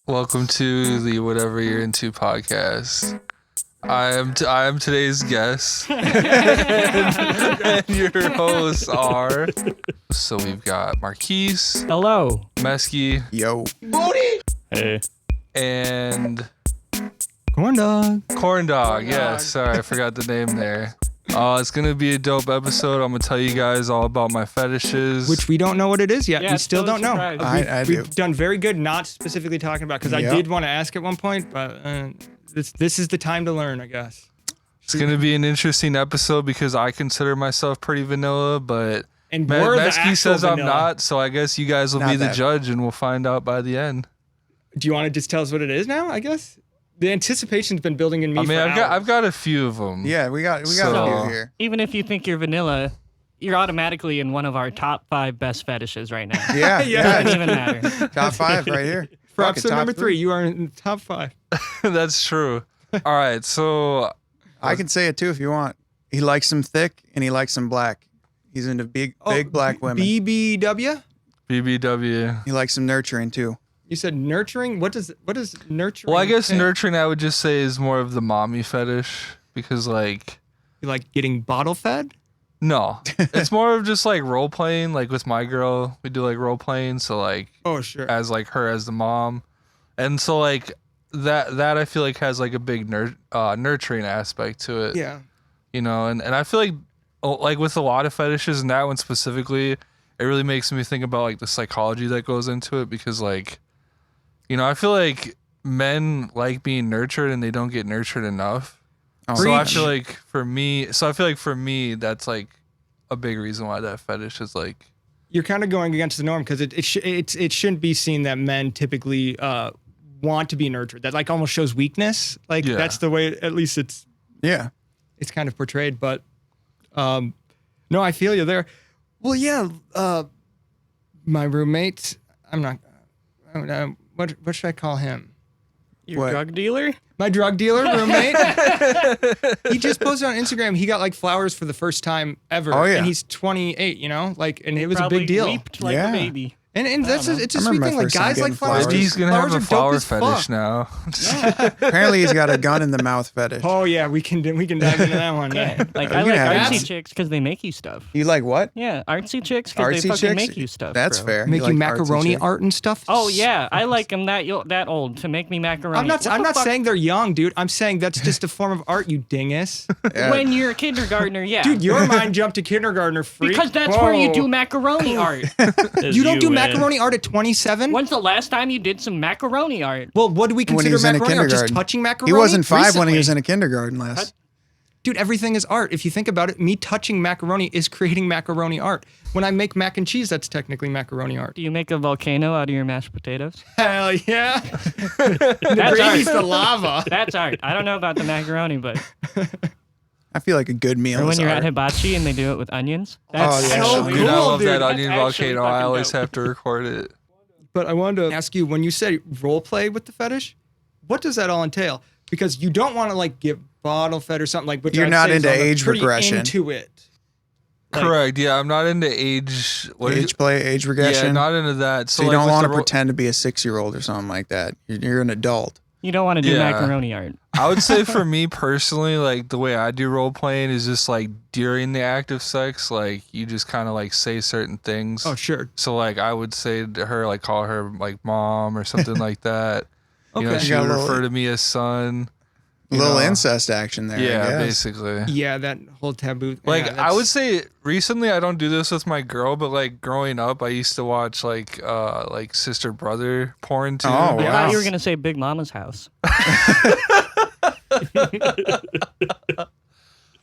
Welcome to the Whatever You're Into podcast. I am today's guest, and your hosts are. So we've got Marquise, Hello, Mesky, Yo. hey, and Corn dog. Corn Dog. Yes, sorry, I forgot the name there. It's gonna be a dope episode. I'm gonna tell you guys all about my fetishes. Which we don't know what it is yet. Yeah, we it's still totally don't know. surprised. We've, I do. we've done very good not specifically talking about because I Yep. did want to ask at one point, but this is the time to learn, I guess. It's gonna be an interesting episode because I consider myself pretty vanilla, but And we're the Mesky actual says I'm vanilla. not. So I guess you guys will Not be the that. judge, and we'll find out by the end. Do you want to just tell us what it is now? I guess the anticipation's been building in me. I mean, for I've hours. got a few of them. Yeah, we got So- a few here. even if you think you're vanilla, you're automatically in one of our top 5 best fetishes right now. Yeah, Yeah. Doesn't yeah. even matter. Top 5 right here. For Fuck it, episode top number 3, you are in the top 5. That's true. All right, so I can say it too if you want. He likes them thick and he likes them black. He's into big black women. BBW? BBW. He likes them nurturing too. You said nurturing? What does nurturing? Well, I guess entail? nurturing I would just say is more of the mommy fetish because, like, You like getting bottle fed? no, it's more of just like role playing. Like with my girl, we do like role playing. So like Oh, sure. as like her as the mom, and so like that I feel like has like a big nurturing aspect to it. Yeah. You know, and I feel like with a lot of fetishes and that one specifically, it really makes me think about like the psychology that goes into it because like, you know, I feel like men like being nurtured and they don't get nurtured enough. Oh, So I preach. feel like for me, that's like a big reason why that fetish is like. You're kind of going against the norm because it shouldn't be seen that men typically want to be nurtured. That like almost shows weakness. Like Yeah. that's the way at least it's Yeah. kind of portrayed. But no, I feel you there. Well, yeah. My roommate. I'm not. What should I call him? Your What? drug dealer? My drug dealer roommate. He just posted on Instagram. He got like flowers for the first time ever. Oh, yeah. And he's 28. You know, like, and it was a Probably big deal. Weeped like Yeah. a baby. And that's know. it's a I sweet remember thing. my Like first time guys like getting flowers. flowers. Maybe he's gonna have Flowers a are dope flower as fetish fuck. now. Apparently he's got a gun in the mouth fetish. Oh yeah, we can dive into that one. Yeah. Yeah. Like Are I you like gonna have artsy it? chicks because they make you stuff. You like what? Yeah, artsy chicks because they Artsy fucking chicks? make you stuff. That's bro. fair. Make you like artsy macaroni chicks. art and stuff. Oh yeah, I like them that old to make me macaroni. I'm not. What I'm the not fuck? saying they're young, dude. I'm saying that's just a form of art, you dingus. Yeah. When you're a kindergartner, yeah. Dude, your mind jumped to kindergartner freak. because that's where you Whoa. do macaroni art. You don't do macaroni art at 27. When's the last time you did some macaroni art? Well, what do we When he consider was in a macaroni art? Just kindergarten. touching macaroni? He wasn't 5 when he was Recently. in a kindergarten last. Dude, everything is art. If you think about it, me touching macaroni is creating macaroni art. When I make mac and cheese, that's technically macaroni art. Do you make a volcano out of your mashed potatoes? Hell yeah. That's Gravy's art. the lava. That's art. I don't know about the macaroni, but I feel like a good meal or when is you're art. at hibachi and they do it with onions. That's yeah. so Dude, I cool, love dude. that That's onion actually volcano. I fucking always dope. have to record it. But I wanted to ask you, when you say role play with the fetish, what does that all entail? Because you don't want to like get bottle fed or something like. Which You're I'd not say is into on the age pretty regression. Into it. Like- Correct. Yeah, I'm not into age. What is Age play, age regression. Yeah, not into that. so So you like don't with want the to ro- pretend to be a 6-year-old or something like that. You're an adult. You don't want to do Yeah. macaroni art. I would say for me personally, like the way I do role playing is just like during the act of sex, like you just kind of like say certain things. Oh, sure. So like I would say to her, like call her like mom or something like that. You know, Okay. she You got would a little- refer to me as son. A you little know. incest action there. I Yeah, guess. basically. Yeah, that whole taboo. Like yeah, I would say recently I don't do this with my girl, but like growing up I used to watch like sister brother porn too. Oh, I wow. thought you were gonna say Big Mama's house.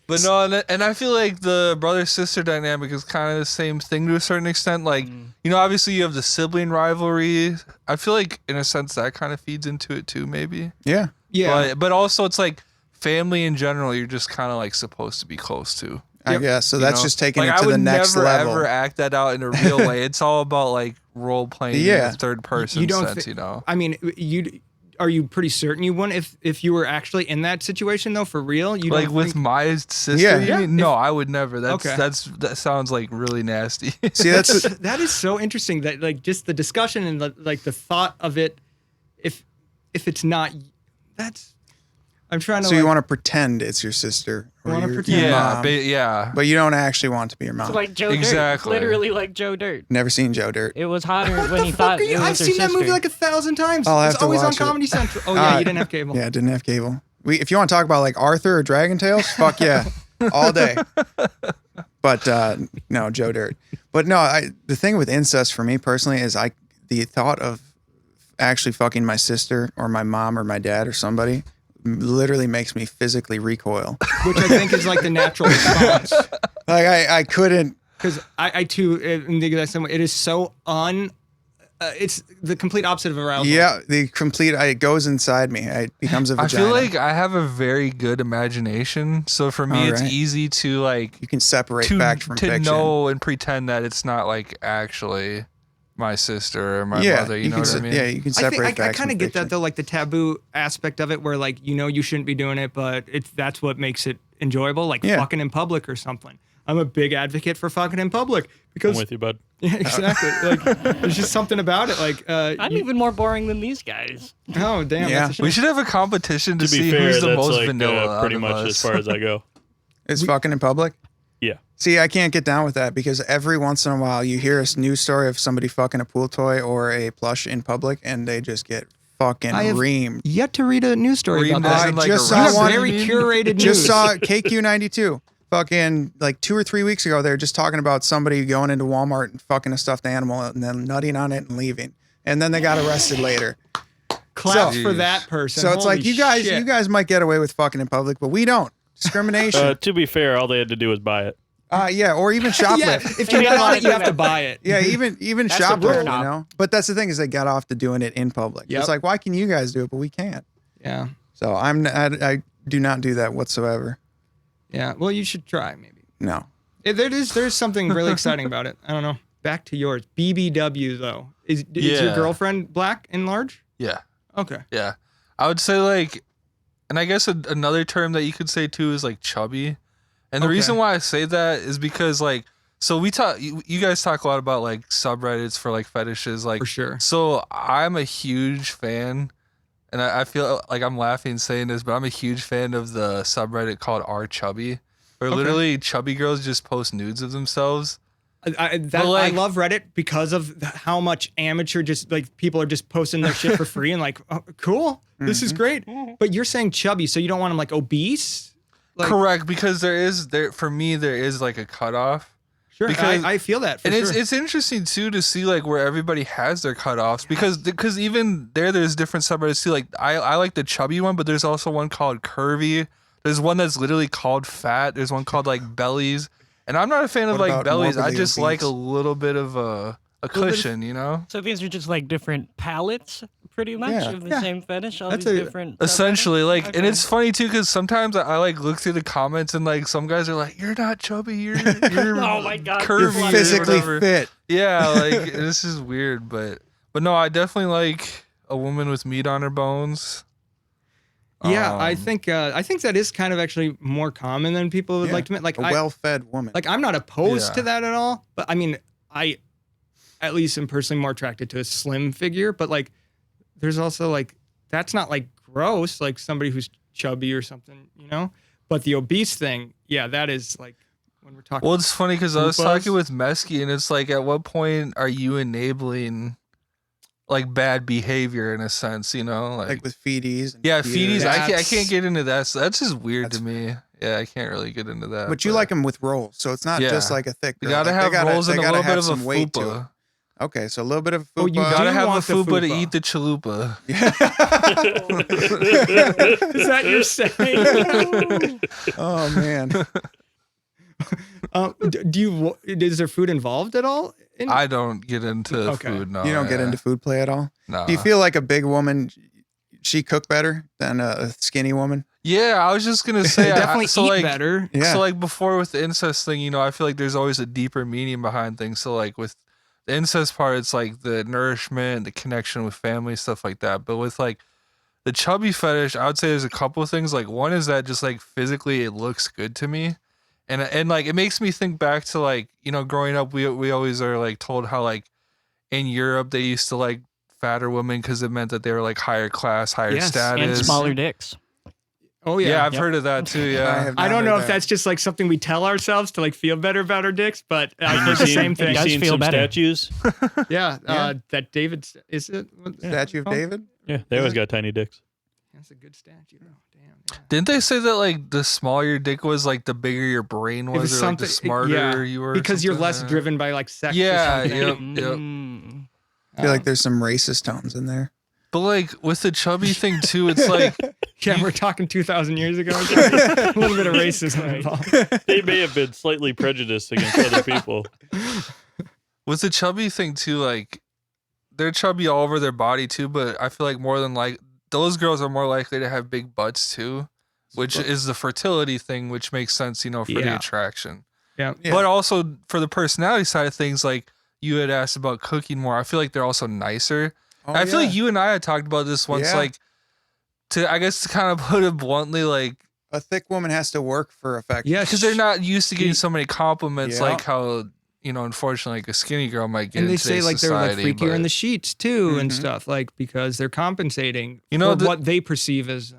But no, and I feel like the brother sister dynamic is kind of the same thing to a certain extent. Like, you know, obviously you have the sibling rivalry. I feel like in a sense that kind of feeds into it too, maybe. Yeah. Yeah. But also it's like family in general. You're just kind of like supposed to be close to. I Yep. guess. So you that's know? just taking Like, it to the next I would level. never ever act that out in a real way. It's all about like role playing Yeah. in the third person You don't sense, thi- you know. I mean, are you pretty certain you wouldn't if you were actually in that situation though, for real? You Like don't with think- my sister, Yeah. you Yeah, mean? No, I would never. That's Okay. that sounds like really nasty. See, that's that is so interesting that like just the discussion and like the thought of it. if it's not, that's. I'm trying to. So you want to pretend it's your sister or Wanna your pretend. Yeah, mom, yeah. but you don't actually want to be your mom. It's like Joe Exactly. Dirt. Literally like Joe Dirt. Never seen Joe Dirt. It was hotter when he thought it was I've her seen that movie sister. like 1,000 times. I'll have It's to always on watch it. Comedy Central. Oh yeah, you didn't have cable. Yeah, didn't have cable. If you want to talk about like Arthur or Dragon Tales, fuck yeah, all day. But no, Joe Dirt. But no, the thing with incest for me personally is the thought of actually fucking my sister or my mom or my dad or somebody literally makes me physically recoil. Which I think is like the natural response. Like I couldn't. Because I too, in the exact same way, it is so it's the complete opposite of arousal. Yeah, it goes inside me. It becomes a I vagina. feel like I have a very good imagination, so for me, it's Alright. easy to like you can separate to fact from fiction. know and pretend that it's not like actually my sister or my mother. You know what I mean? Yeah, you can I separate think I facts kind of from get fiction. that though, like the taboo aspect of it, where like you shouldn't be doing it, but that's what makes it enjoyable, like Yeah. fucking in public or something. I'm a big advocate for fucking in public I'm because with you, bud. yeah, exactly. Like there's just something about it. Like I'm even more boring than these guys. oh damn, Yeah. that's a shame. We should have a competition to, To be see fair, who's the that's most like vanilla. pretty out of much us. as far as I go. It's fucking in public. Yeah. See, I can't get down with that because every once in a while you hear a news story of somebody fucking a pool toy or a plush in public and they just get fucking I have reamed. yet to read a news story Reamed about as that. in, like, just a You saw have one- very curated news. Just saw KQ92 fucking like 2 or 3 weeks ago. They were just talking about somebody going into Walmart and fucking a stuffed animal and then nutting on it and leaving. And then they got arrested later. Claps So- for that person. So it's like Holy you shit. guys might get away with fucking in public, but we don't. Discrimination. To be fair, all they had to do was buy it. Yeah, or even yeah, shoplift. if you're not on it, you have to buy it. Yeah, even That's a shoplift, you turn-off. know. But that's the thing is they got off to doing it in public. Yep. It's like why can you guys do it but we can't? Yeah, So I do not do that whatsoever. yeah. Well, you should try maybe. No. There's something really exciting about it. I don't know. Back to yours. BBW though. Is your Yeah. girlfriend black and large? Yeah, Okay. yeah. I would say like, and I guess another term that you could say too is like chubby. And the Okay. reason why I say that is because like, so we talk, you guys talk a lot about like subreddits for like fetishes, like For sure. So I'm a huge fan, and I feel like I'm laughing saying this, but I'm a huge fan of the subreddit called R Chubby, where Okay. literally chubby girls just post nudes of themselves. I But, like- love Reddit because of how much amateur just like people are just posting their shit for free and like, oh, cool, this is great. But you're saying chubby, so you don't want them like obese? Like, Correct, because there for me there is like a cutoff. Sure, Because- I feel that for And sure. it's interesting too to see like where everybody has their cutoffs because even there's different subreddits too. Like I like the chubby one, but there's also one called curvy. There's one that's literally called fat. There's one called like bellies. And I'm not a fan of What like about bellies. I morbidly just like a obese? little bit of a cushion, you know? So these are just like different palettes, pretty much, Yeah. of the Yeah. same fetish. All That's these a- different. Essentially, like, and Okay. it's funny too because sometimes I like look through the comments and like some guys are like, "You're not chubby, you're Oh my God. curvy, You're or physically whatever." fit. Yeah, like this is weird, but no, I definitely like a woman with meat on her bones. yeah, I Um, think that is kind of actually more common than people would Yeah. like to admit. Like A well-fed woman. I'm not opposed Yeah. to that at all, but I mean, I at least am personally more attracted to a slim figure, but like there's also like that's not like gross, like somebody who's chubby or something, you know? But the obese thing, yeah, that is like when we're talking Well, it's funny because I was Fupas? talking with Mesky, and it's like, at what point are you enabling like bad behavior in a sense? You know, like with feeties. And yeah, feeders. feeties. I That's- can't get into that. So that's just weird That's to me. Yeah, I can't really get into that. But you like them with rolls, so it's not Yeah. just like a thick. You girl. gotta Like, have rolls they and a gotta little bit have of a some weight to it. fupa. Okay, so a little bit of Oh, fupa. you Gotta do have a want the fupa to fupa. eat the chalupa. Is that you're saying? Oh man. Do you? Is there food involved at all? I don't get into Okay. food. No, You don't get yeah. into food play at all? No. Do you feel like a big woman, she cook better than a skinny woman? Yeah, I was just gonna say Definitely so eat like, better. Yeah. So like before with the incest thing, you know, I feel like there's always a deeper meaning behind things. So like with the incest part, it's like the nourishment, the connection with family, stuff like that. But with like the chubby fetish, I would say there's a couple of things. Like one is that just like physically it looks good to me. And like it makes me think back to like, you know, growing up we always are like told how like in Europe they used to like fatter women because it meant that they were like higher class, higher Yes, and status. And smaller dicks. Oh Yeah, I've Yep. heard of that too. Yeah. I don't know if that's just like something we tell ourselves to like feel better about our dicks, but I did the same thing. It does seen feel some better. statues? Yeah, Yeah. that David is it? Statue of David. Yeah, they always got tiny dicks. That's a good statue. Oh, damn. Yeah. Didn't they say that like the smaller your dick was, like the bigger your brain It was, was or like the something- smarter yeah, you were? or because you're something? less driven by like sex. Yeah, or something. yep. Mm. I feel like there's some racist tones in there. But like with the chubby thing too, it's like Yeah, we're talking 2,000 years ago. A little bit of racism involved. They may have been slightly prejudiced against other people. with the chubby thing too, like they're chubby all over their body too, but I feel like more than like those girls are more likely to have big butts too, which is the fertility thing, which makes sense, for the Yeah. attraction. Yeah. Yeah. But also for the personality side of things, like you had asked about cooking more, I feel like they're also nicer. Oh, I feel yeah. like you and I had talked about this once, Yeah. like I guess to kind of put it bluntly, like A thick woman has to work for affection. Yes. because they're not used to getting He- so many compliments, Yeah. like how unfortunately, like a skinny girl might get. And they in say today's like they're like society, freakier in but- the sheets too and Mhm. stuff, like because they're compensating know, for what they perceive as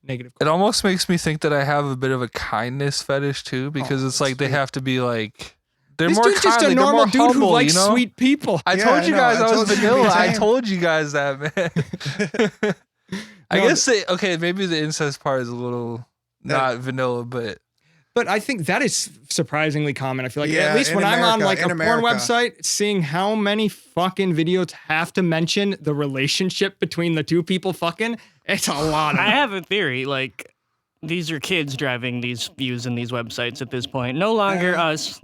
negative. It almost makes me think that I have a bit of a kindness fetish too, because it's like they sweet. have to be like they're This more dude's just kindly, a they're normal more dude humble, who likes you know? sweet people. I Yeah, told you I know. guys I I was told you to be vanilla. I tame. told you guys that, man. I No, guess maybe the incest part is a little not vanilla, but But I think that is surprisingly common. I feel like Yeah, at least in when I'm on America- like a in porn America. website, seeing how many fucking videos have to mention the relationship between the two people fucking, it's a lot of I have a theory. Like, these are kids driving these views and these websites at this point. No longer us.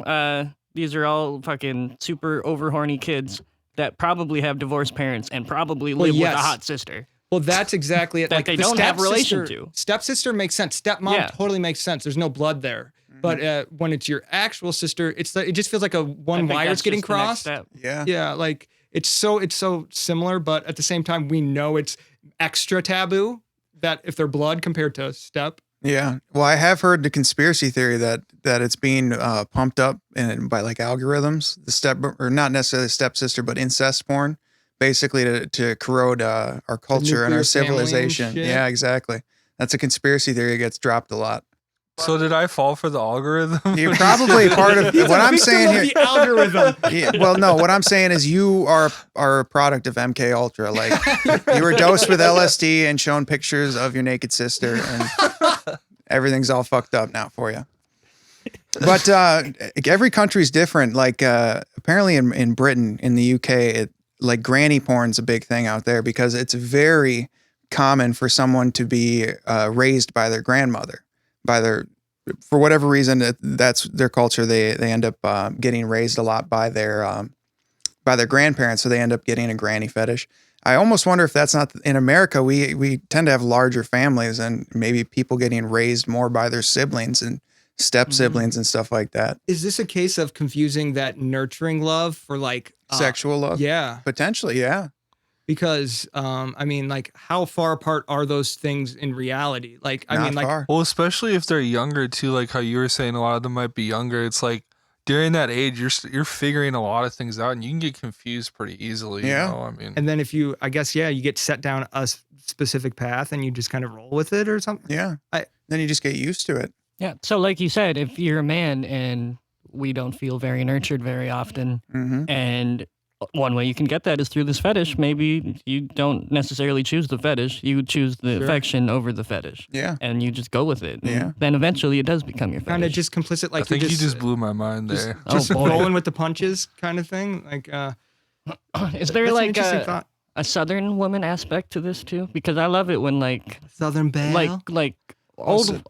These are all fucking super over horny kids that probably have divorced parents and probably live with yes. a hot sister. Well, that's exactly it. That Like they the don't have relation stepsister- to. Stepsister makes sense. Stepmom Yeah. totally makes sense. There's no blood there. But it just your actual sister, it just feels like a I one think wire's that's getting just the next crossed. step. Yeah. Yeah, like it's so similar, but at the same time, we know it's extra taboo that if they're blood compared to step. Yeah. Well, I have heard the conspiracy theory that it's being pumped up by like algorithms, the step or not necessarily stepsister, but incest porn, basically to corrode our culture and our nuclear family and civilization. shit. Yeah, exactly. That's a conspiracy theory that gets dropped a lot. so did I fall for the algorithm? You're probably part of what I'm Victim saying of here. the algorithm. Yeah, well, no, what I'm saying is you are a product of MK Ultra. Like you were dosed with LSD and shown pictures of your naked sister, and everything's all fucked up now for you. But every country's different. Like apparently in Britain, in the UK, like granny porn's a big thing out there because it's very common for someone to be raised by their grandmother, for whatever reason, that's their culture. They end up getting raised a lot by their grandparents, so they end up getting a granny fetish. I almost wonder if that's not in America. We tend to have larger families, and maybe people getting raised more by their siblings and step siblings and stuff like that. Is this a case of confusing that nurturing love for like Sexual love, Yeah, potentially, yeah. because I mean, like, how far apart are those things in reality? Like, I Not mean, like, far. Well, especially if they're younger too, like how you were saying, a lot of them might be younger. It's like during that age, you're figuring a lot of things out, and you can get confused pretty easily. Yeah. I mean, and then if you, I guess, yeah, you get set down a specific path and you just kind of roll with it or something. Yeah. Then you just get used to it. Yeah. So, like you said, if you're a man and we don't feel very nurtured very often, Hmm. and one way you can get that is through this fetish. Maybe you don't necessarily choose the fetish; you choose the Sure. affection over the fetish, Yeah. and you just go with it. And Yeah. then eventually, it does become your Kind of fetish. just complicit, like I think you just blew my mind just, there. just Oh, boy. rolling with the punches kind of thing. Like, Is there that's an like interesting thought. a southern woman aspect to this too? Because I love it when like Southern Belle. like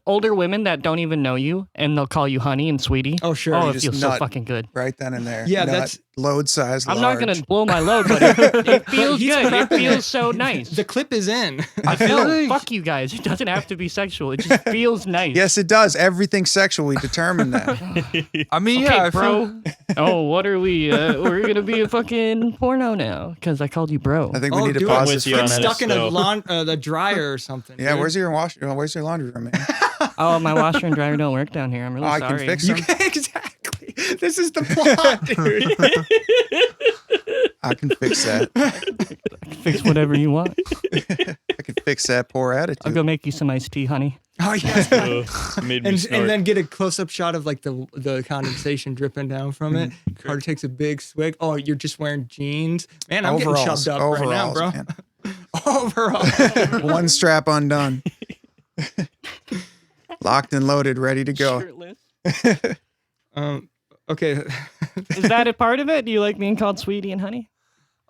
older women that don't even know you and they'll call you honey and sweetie. Oh, sure. Oh, You it just feels so nut. fucking good. Right then and there. Yeah, Nut, that's- load size. I'm not gonna large. blow my load, but it feels he's good. It prepping feels it. so nice. The clip is in. I feel No, like fuck you guys. It doesn't have to be sexual. It just feels nice. Yes, it does. Everything sexual. We determined that. I mean, Okay, yeah, I feel, bro. Oh, what are we? We're gonna be a fucking porno now because I called you bro. I think we need to dude, pause with this. you for a on It's minute. that. stuck in a So- the dryer or something. Yeah, dude. where's your where's your laundry room, man? Oh, my washer and dryer don't work down here. I'm really Oh, I sorry. can fix You them. exactly. This is the plot, dude. I can fix that. Fix whatever you want. I can fix that poor I'll attitude. go make you some iced tea, honey. Oh yeah. Made me And snort. then get a close-up shot of like the condensation dripping down from it. Carter takes a big swig. Oh, you're just wearing jeans, man. I'm getting shoved up right now, bro. Man. Overall. One strap undone. Locked and loaded, ready to go. Shirtless. Okay. Is that a part of it? Do you like being called sweetie and honey?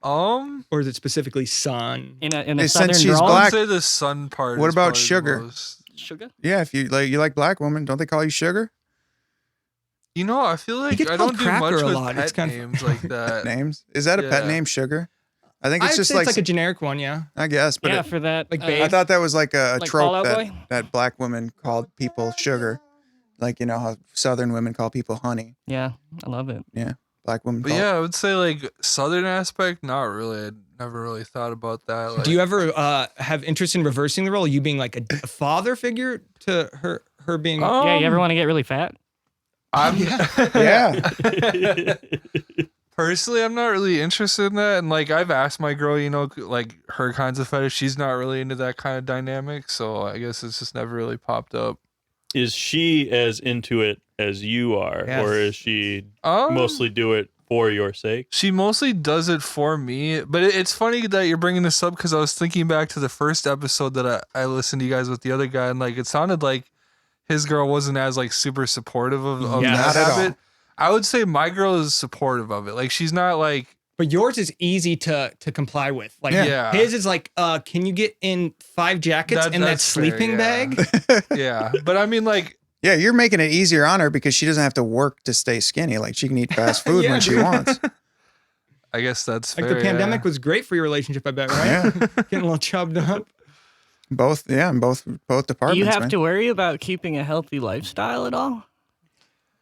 Or is it specifically son? In a Since southern she's drawl? black- I'd say the sun part. What is about probably the sugar? most- Sugar? Yeah, if you like black women, don't they call you sugar? You know, I feel like get I called don't do cracker much a with lot. It's pet kind of- names like that. Names? Is that a pet Yeah. name, sugar? I think it's I'd just say like, it's like a generic one, yeah. I guess, but Yeah, for that. like uh, babe. I thought that was like a Like trope Fall Out that, Boy? that black women called people sugar. Like, you know how Southern women call people honey. Yeah, I love it. Black women But call yeah, I would say like southern aspect, not really. I never really thought about that. Like, Do you ever have interest in reversing the role? You being like a father figure to her being. Yeah, you ever want to get really fat? I'm Yeah. personally, I'm not really interested in that. And like, I've asked my girl, you know, like her kinds of fetish. She's not really into that kind of dynamic. So I guess it's just never really popped up. Is she as into it as you are, Yes. or is she Um, mostly do it for your sake? She mostly does it for me, but it's funny that you're bringing this up because I was thinking back to the first episode that I listened to you guys with the other guy, and like it sounded like his girl wasn't as like super supportive of Yeah, that not at all. habit. I would say my girl is supportive of it. Like she's not like But yours is easy to comply with. Like Yeah. his is like, can you get in 5 jackets in that that's fair, sleeping yeah. bag? yeah, but I mean like Yeah, you're making it easier on her because she doesn't have to work to stay skinny. Like she can eat fast food Yeah, when she dude. wants. I guess that's Like fair, the pandemic yeah. was great for your relationship, I bet, right? Yeah. Getting a little chubbed up. Both, yeah, in both departments. Do you have man. to worry about keeping a healthy lifestyle at all?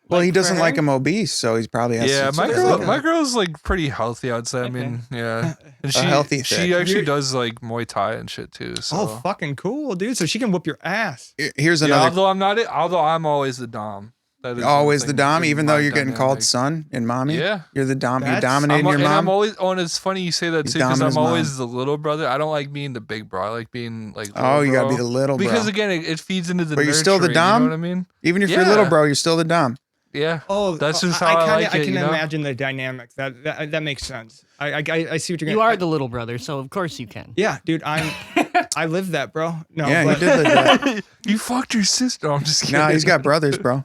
Well, he for doesn't like her? him obese, so he's probably has Yeah, to my take a girl, look at my it. girl's like pretty healthy. I'd say. I mean, yeah, and she healthy she thick. actually You're- does like Muay Thai and shit too. So. Oh, fucking cool, dude. So she can whoop your ass. Here's Yeah, another. although I'm not, although I'm always the dom. That is Always one the thing dom, in even though my you're getting called dynamic. son and mommy. Yeah. You're the dom. You're That's- dominating your and I'm mom. always. Oh, and it's funny you say that He's too, because doming his I'm mom. always the little brother. I don't like being the big bro. I like being like. Oh, little you gotta bro. be the little bro. Because again, it feeds into the. But you're still the nurturing, dom? You know what I mean? Even if you're Yeah. little bro, you're still the dom. Yeah. Oh, That's just how I kinda, like it, I can you know? imagine the dynamics. That makes sense. I see what you're You gonna. are the little brother, so of course you can. Yeah, dude. I live that, bro. No, Yeah, but he did live that. You fucked your sister. I'm just kidding. No, he's got brothers, bro.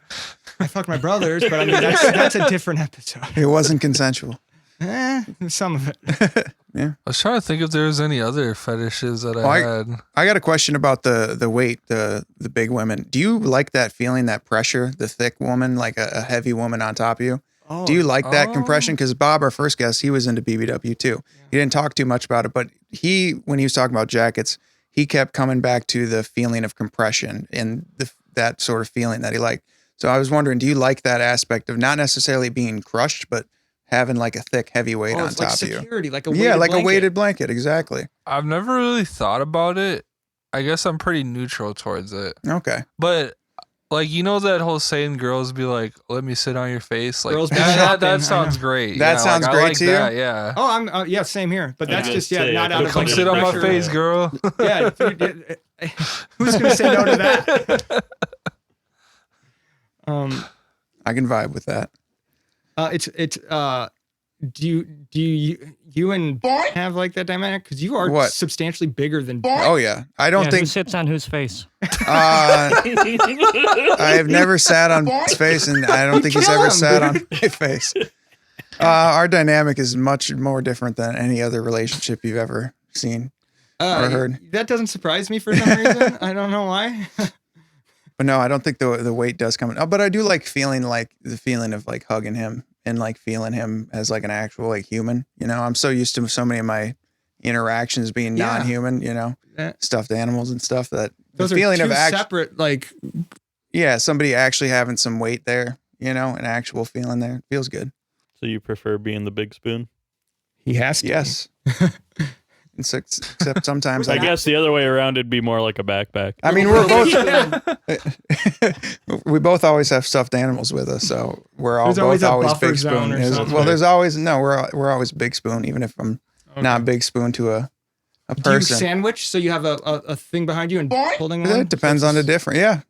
I fucked my brothers, but I mean that's a different episode. It wasn't consensual. Some of it. I was trying to think if there was any other fetishes that I- had. I got a question about the weight, the big women. Do you like that feeling, that pressure, the thick woman, like a heavy woman on top of you? Oh, Do you like that Oh. compression? Because Bob, our first guest, he was into BBW too. He didn't talk too much about it, but when he was talking about jackets, he kept coming back to the feeling of compression and that sort of feeling that he liked. So I was wondering, do you like that aspect of not necessarily being crushed, but having like a thick, heavy weight on it's like top of you? security, like a Yeah, weighted like blanket. a weighted blanket. Exactly. I've never really thought about it. I guess I'm pretty neutral towards it. Okay. But like you know that whole saying, girls be like, "Let me sit on your face." Like Girls be that, shopping, I that sounds know. great. That Yeah, sounds like, I great like to you? that, Yeah. Oh, I'm yeah, same here. But that's I just was gonna say, not I out of Come like sit on my pressure. face, girl. Yeah, dude, who's gonna say no to that? I can vibe with that. Do you and have like that dynamic? Because you are What? substantially bigger than. Oh yeah. I don't Who think sits on whose face? I have never sat on his face, and I don't think he's kill ever him, sat on my face. Our dynamic is much more different than any other relationship you've ever seen or heard. That doesn't surprise me for some reason. I don't know why. But no, I don't think the weight does come in. Oh, but I do like feeling like the feeling of like hugging him and like feeling him as like an actual like human. You know, I'm so used to so many of my interactions being Yeah. non-human. You know, Yeah. stuffed animals and stuff. That Those the are feeling two of separate like. yeah, somebody actually having some weight there. You know, an actual feeling there feels good. So you prefer being the big spoon? He has to. Yes. Except sometimes I guess the other way around it'd be more like a backpack. I mean, we both always have stuffed animals with us, so There's always a always buffer Big zone Spoon. or Is- something. well, there's always we're always Big Spoon, even if I'm not Big Spoon to a Do you person. sandwich so you have a thing behind you and holding on? It depends on the different. Yeah.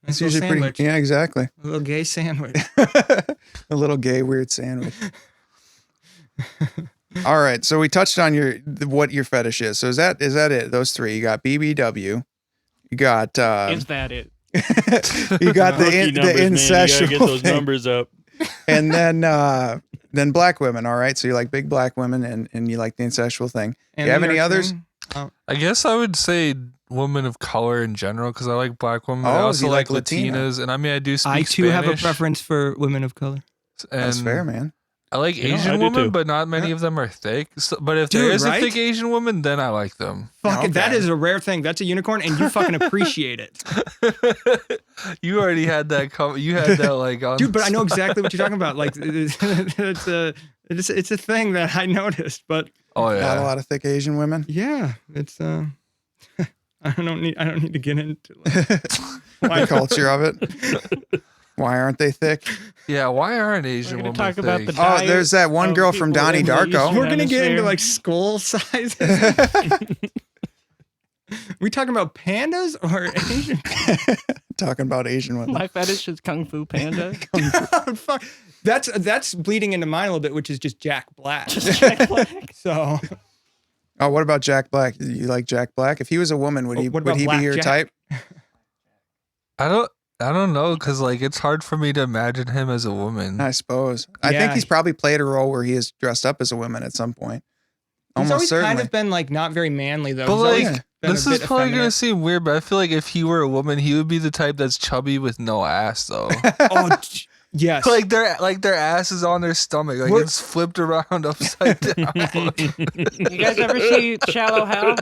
It's Nice little usually sandwich. pretty. Yeah, exactly. A little gay sandwich. A little gay weird sandwich. All right, so we touched on what your fetish is. So is that it? Those three. You got BBW. You got Is that it? you got the Rookie numbers, man. You gotta incestual get those thing. numbers up. And then black women. All right, so you like big black women and you like the incestual thing. And You have New any York others? thing? I guess I would say women of color in general because I like black women. I Oh, also you like like Latina. Latinas, and I mean I do speak I too have a Spanish, preference for women of color. And That's fair, man. I like You know, I Asian do women, too. but not many of them are thick. So, but if Dude, there is right? a thick Asian woman, then I like them. Fuck it, that Okay. is a rare thing. That's a unicorn, and you fucking appreciate it, You already had that. You had that like on. dude. But I know exactly what you're talking about. Like, it's a thing that I noticed. But Oh Not a yeah. lot of thick Asian women. yeah, it's I don't need to get into The culture of it. Why aren't they thick? Yeah. Why aren't Asian We're women gonna talk about thick? the Oh, diet there's that one of girl from people Donnie in the Darko. Eastern We're gonna get into Hemisphere. like skull sizes. We talking about pandas or Asian? Talking about Asian women. My fetish is Kung Fu Panda. Oh, fuck. That's bleeding into mine a little bit, which is just Jack Black. Jack Black. So Oh, what about Jack Black? You like Jack Black? If he was a woman, would Oh, he what would about he be Black your Jack? type? I don't know because like it's hard for me to imagine him as a woman. I suppose. I think Yeah. he's probably played a role where he is dressed up as a woman at some point. he's Almost always certainly. kind of been like not very manly though. But He's always like, been this a is bit probably gonna effeminate. seem weird, but I feel like if he were a woman, he would be the type that's chubby with no ass, though. Oh, yes. like their ass is on their stomach, like What- it's flipped around upside down. You guys ever see Shallow Hal?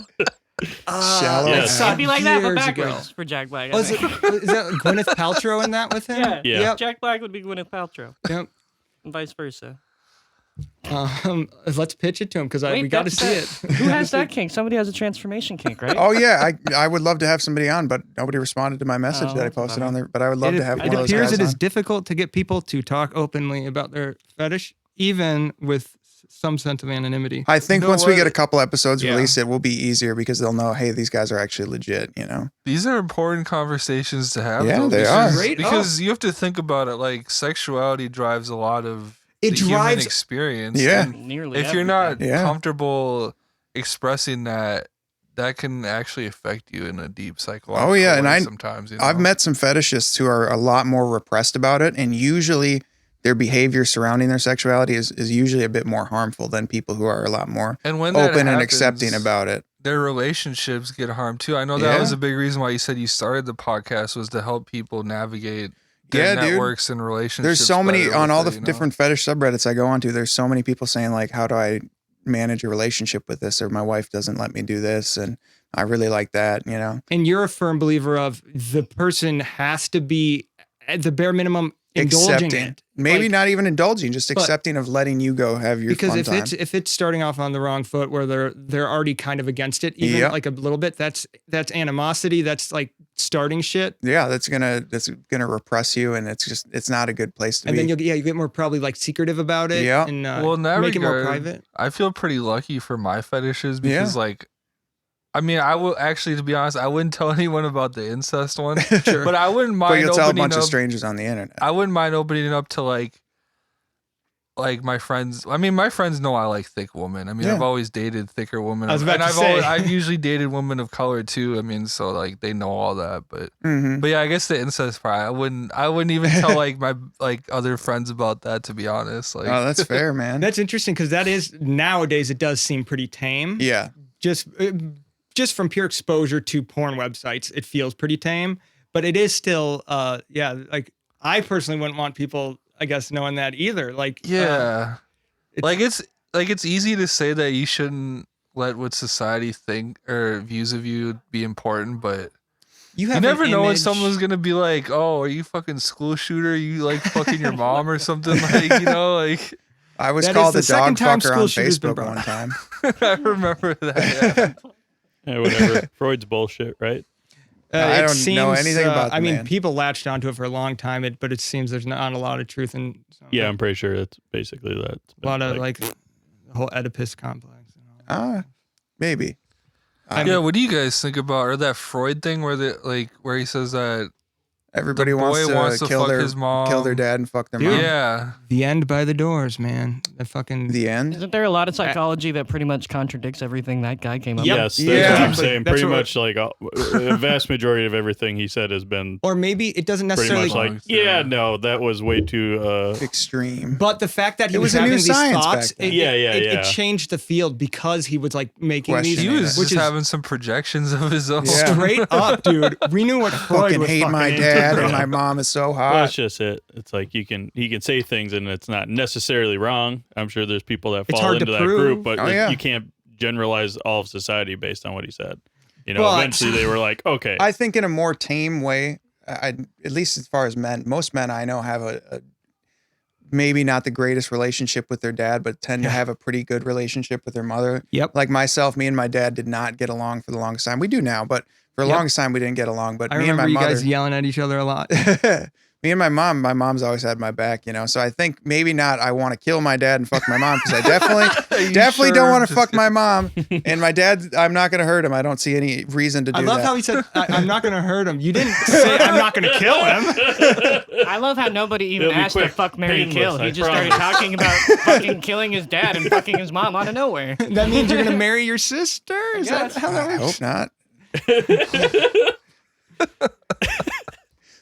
Shallow. Yes. I saw It'd be like that, but years backwards ago. for Jack Black. I Oh, is, think. is that Gwyneth Paltrow in that with him? Yeah. Yeah. Yep. Jack Black would be Gwyneth Paltrow, Yep. and vice versa. Let's pitch it to him because we Wait, got to that's see that- it. Who has that kink? Somebody has a transformation kink, right? Oh yeah, I would love to have somebody on, but nobody responded to my message Oh, that I that's posted bummer. on there. But I would love to have It one of those appears guys it is on. difficult to get people to talk openly about their fetish, even with some sense of anonymity. I think No, once we what- get a couple episodes Yeah. released, it will be easier because they'll know, hey, these guys are actually legit. You know? These are important conversations to have. Yeah, though, they because, are. Straight because you have to think about it. Like sexuality drives a lot of It the human drives- experience. Yeah. and Nearly. if you're not everything. Yeah. comfortable expressing that, that can actually affect you in a deep psychological Oh, yeah, and way I- sometimes. You know? I've met some fetishists who are a lot more repressed about it, and usually their behavior surrounding their sexuality is usually a bit more harmful than people who are a lot more and when that open and happens, accepting about it. their relationships get harmed too. I know that Yeah. was a big reason why you said you started the podcast was to help people navigate Yeah, their dude. networks and relationships. There's so many better on with all it, the you know? different fetish subreddits I go onto. There's so many people saying like, how do I manage a relationship with this? Or my wife doesn't let me do this. And I really like that, you know? And you're a firm believer of the person has to be at the bare minimum indulging Accepting. it. Maybe Like, not even indulging, just but- accepting of letting you go have your because fun if time. it's starting off on the wrong foot where they're already kind of against it, even Yep. like a little bit, that's animosity. That's like starting shit. Yeah, that's gonna repress you, and it's not a good place to And be. then you get more probably like secretive about it. Yeah. And Well, in that make it more regard, private. I feel pretty lucky for my fetishes because, like, I mean, I will actually, to be honest, I wouldn't tell anyone about the incest one, Sure. but I wouldn't but mind you'll tell a opening bunch of up. strangers on the internet. I wouldn't mind opening up to like my friends. I mean, my friends know I like thick women. I mean, Yeah. I've always dated thicker women, I was about and to I've say. always, I've usually dated women of color too. I mean, so like they know all that, but. Mm-hmm. But yeah, I guess the incest part, I wouldn't even tell like my like other friends about that, to be honest. Like, Oh, that's fair, man. That's interesting because that is nowadays it does seem pretty tame. Yeah. Just from pure exposure to porn websites, it feels pretty tame. But it is still, like I personally wouldn't want people, I guess, knowing that either. Like, yeah, it's- it's easy to say that you shouldn't let what society think or views of you be important, but you you have never an know when image- someone's gonna be like, "Oh, are you fucking school shooter? You like fucking your mom or something?" Like, you know, like I was That called is a the dog second time fucker school on shooter's been Facebook brought one up. time. I remember that. Yeah, whatever. Freud's bullshit, right? I It don't know anything about the I mean, man. people latched onto it for a long time, but it seems there's not a lot of truth in some of Yeah, it. I'm pretty sure that's basically that. A lot of like the whole Oedipus complex. And all. Maybe. Yeah, what do you guys think about or that Freud thing where he says that Everybody the wants boy to, wants to kill fuck their his mom. kill their dad and fuck their Dude. mom. Yeah. The end by the doors, man. The fucking The end. Isn't there a lot of psychology that pretty much contradicts everything that guy came up Yep. with? Yes, that's Yeah. what I'm Exactly. saying. That's Pretty what- much like a vast majority of everything he said has been or maybe it doesn't pretty necessarily. much like, yeah, no, that was way too. Extreme. But the fact that he It was was a new having these science thoughts, back then. it changed the field because he was like making these. Questioning He was which just is having some projections of his own. Yeah. straight up, dude. We knew what Freud Fucking was hate fucking my into, dad bro. and my mom is so Well, hot. that's just it. It's like he can say things and it's not necessarily wrong. I'm sure there's people that It's fall hard to into that prove. group, but Oh, yeah. you can't generalize all of society based on what he said. You know, But- eventually they were like, okay, I think in a more tame way, at least as far as men, most men I know have a maybe not the greatest relationship with their dad, but tend to have a pretty good relationship with their mother. Yep. Like myself, me and my dad did not get along for the longest time. We do now, but for the Yep. longest time we didn't get along. But I me and remember my you mother, guys yelling at each other a lot. me and my mom's always had my back, you know. So I think maybe not I want to kill my dad and fuck my mom because I definitely sure? don't want to Just fuck my mom. And my dad, I'm not going to hurt him. I don't see any reason to do I love that. how he said, I'm not going to hurt him. You didn't say, I'm not going to kill him. I love how nobody even It'll be asked to quick, fuck, marry, painless, kill. I He just started promise. talking about fucking killing his dad and fucking his mom out of nowhere. That means you're going to marry your sister? Is that how that I works? hope not.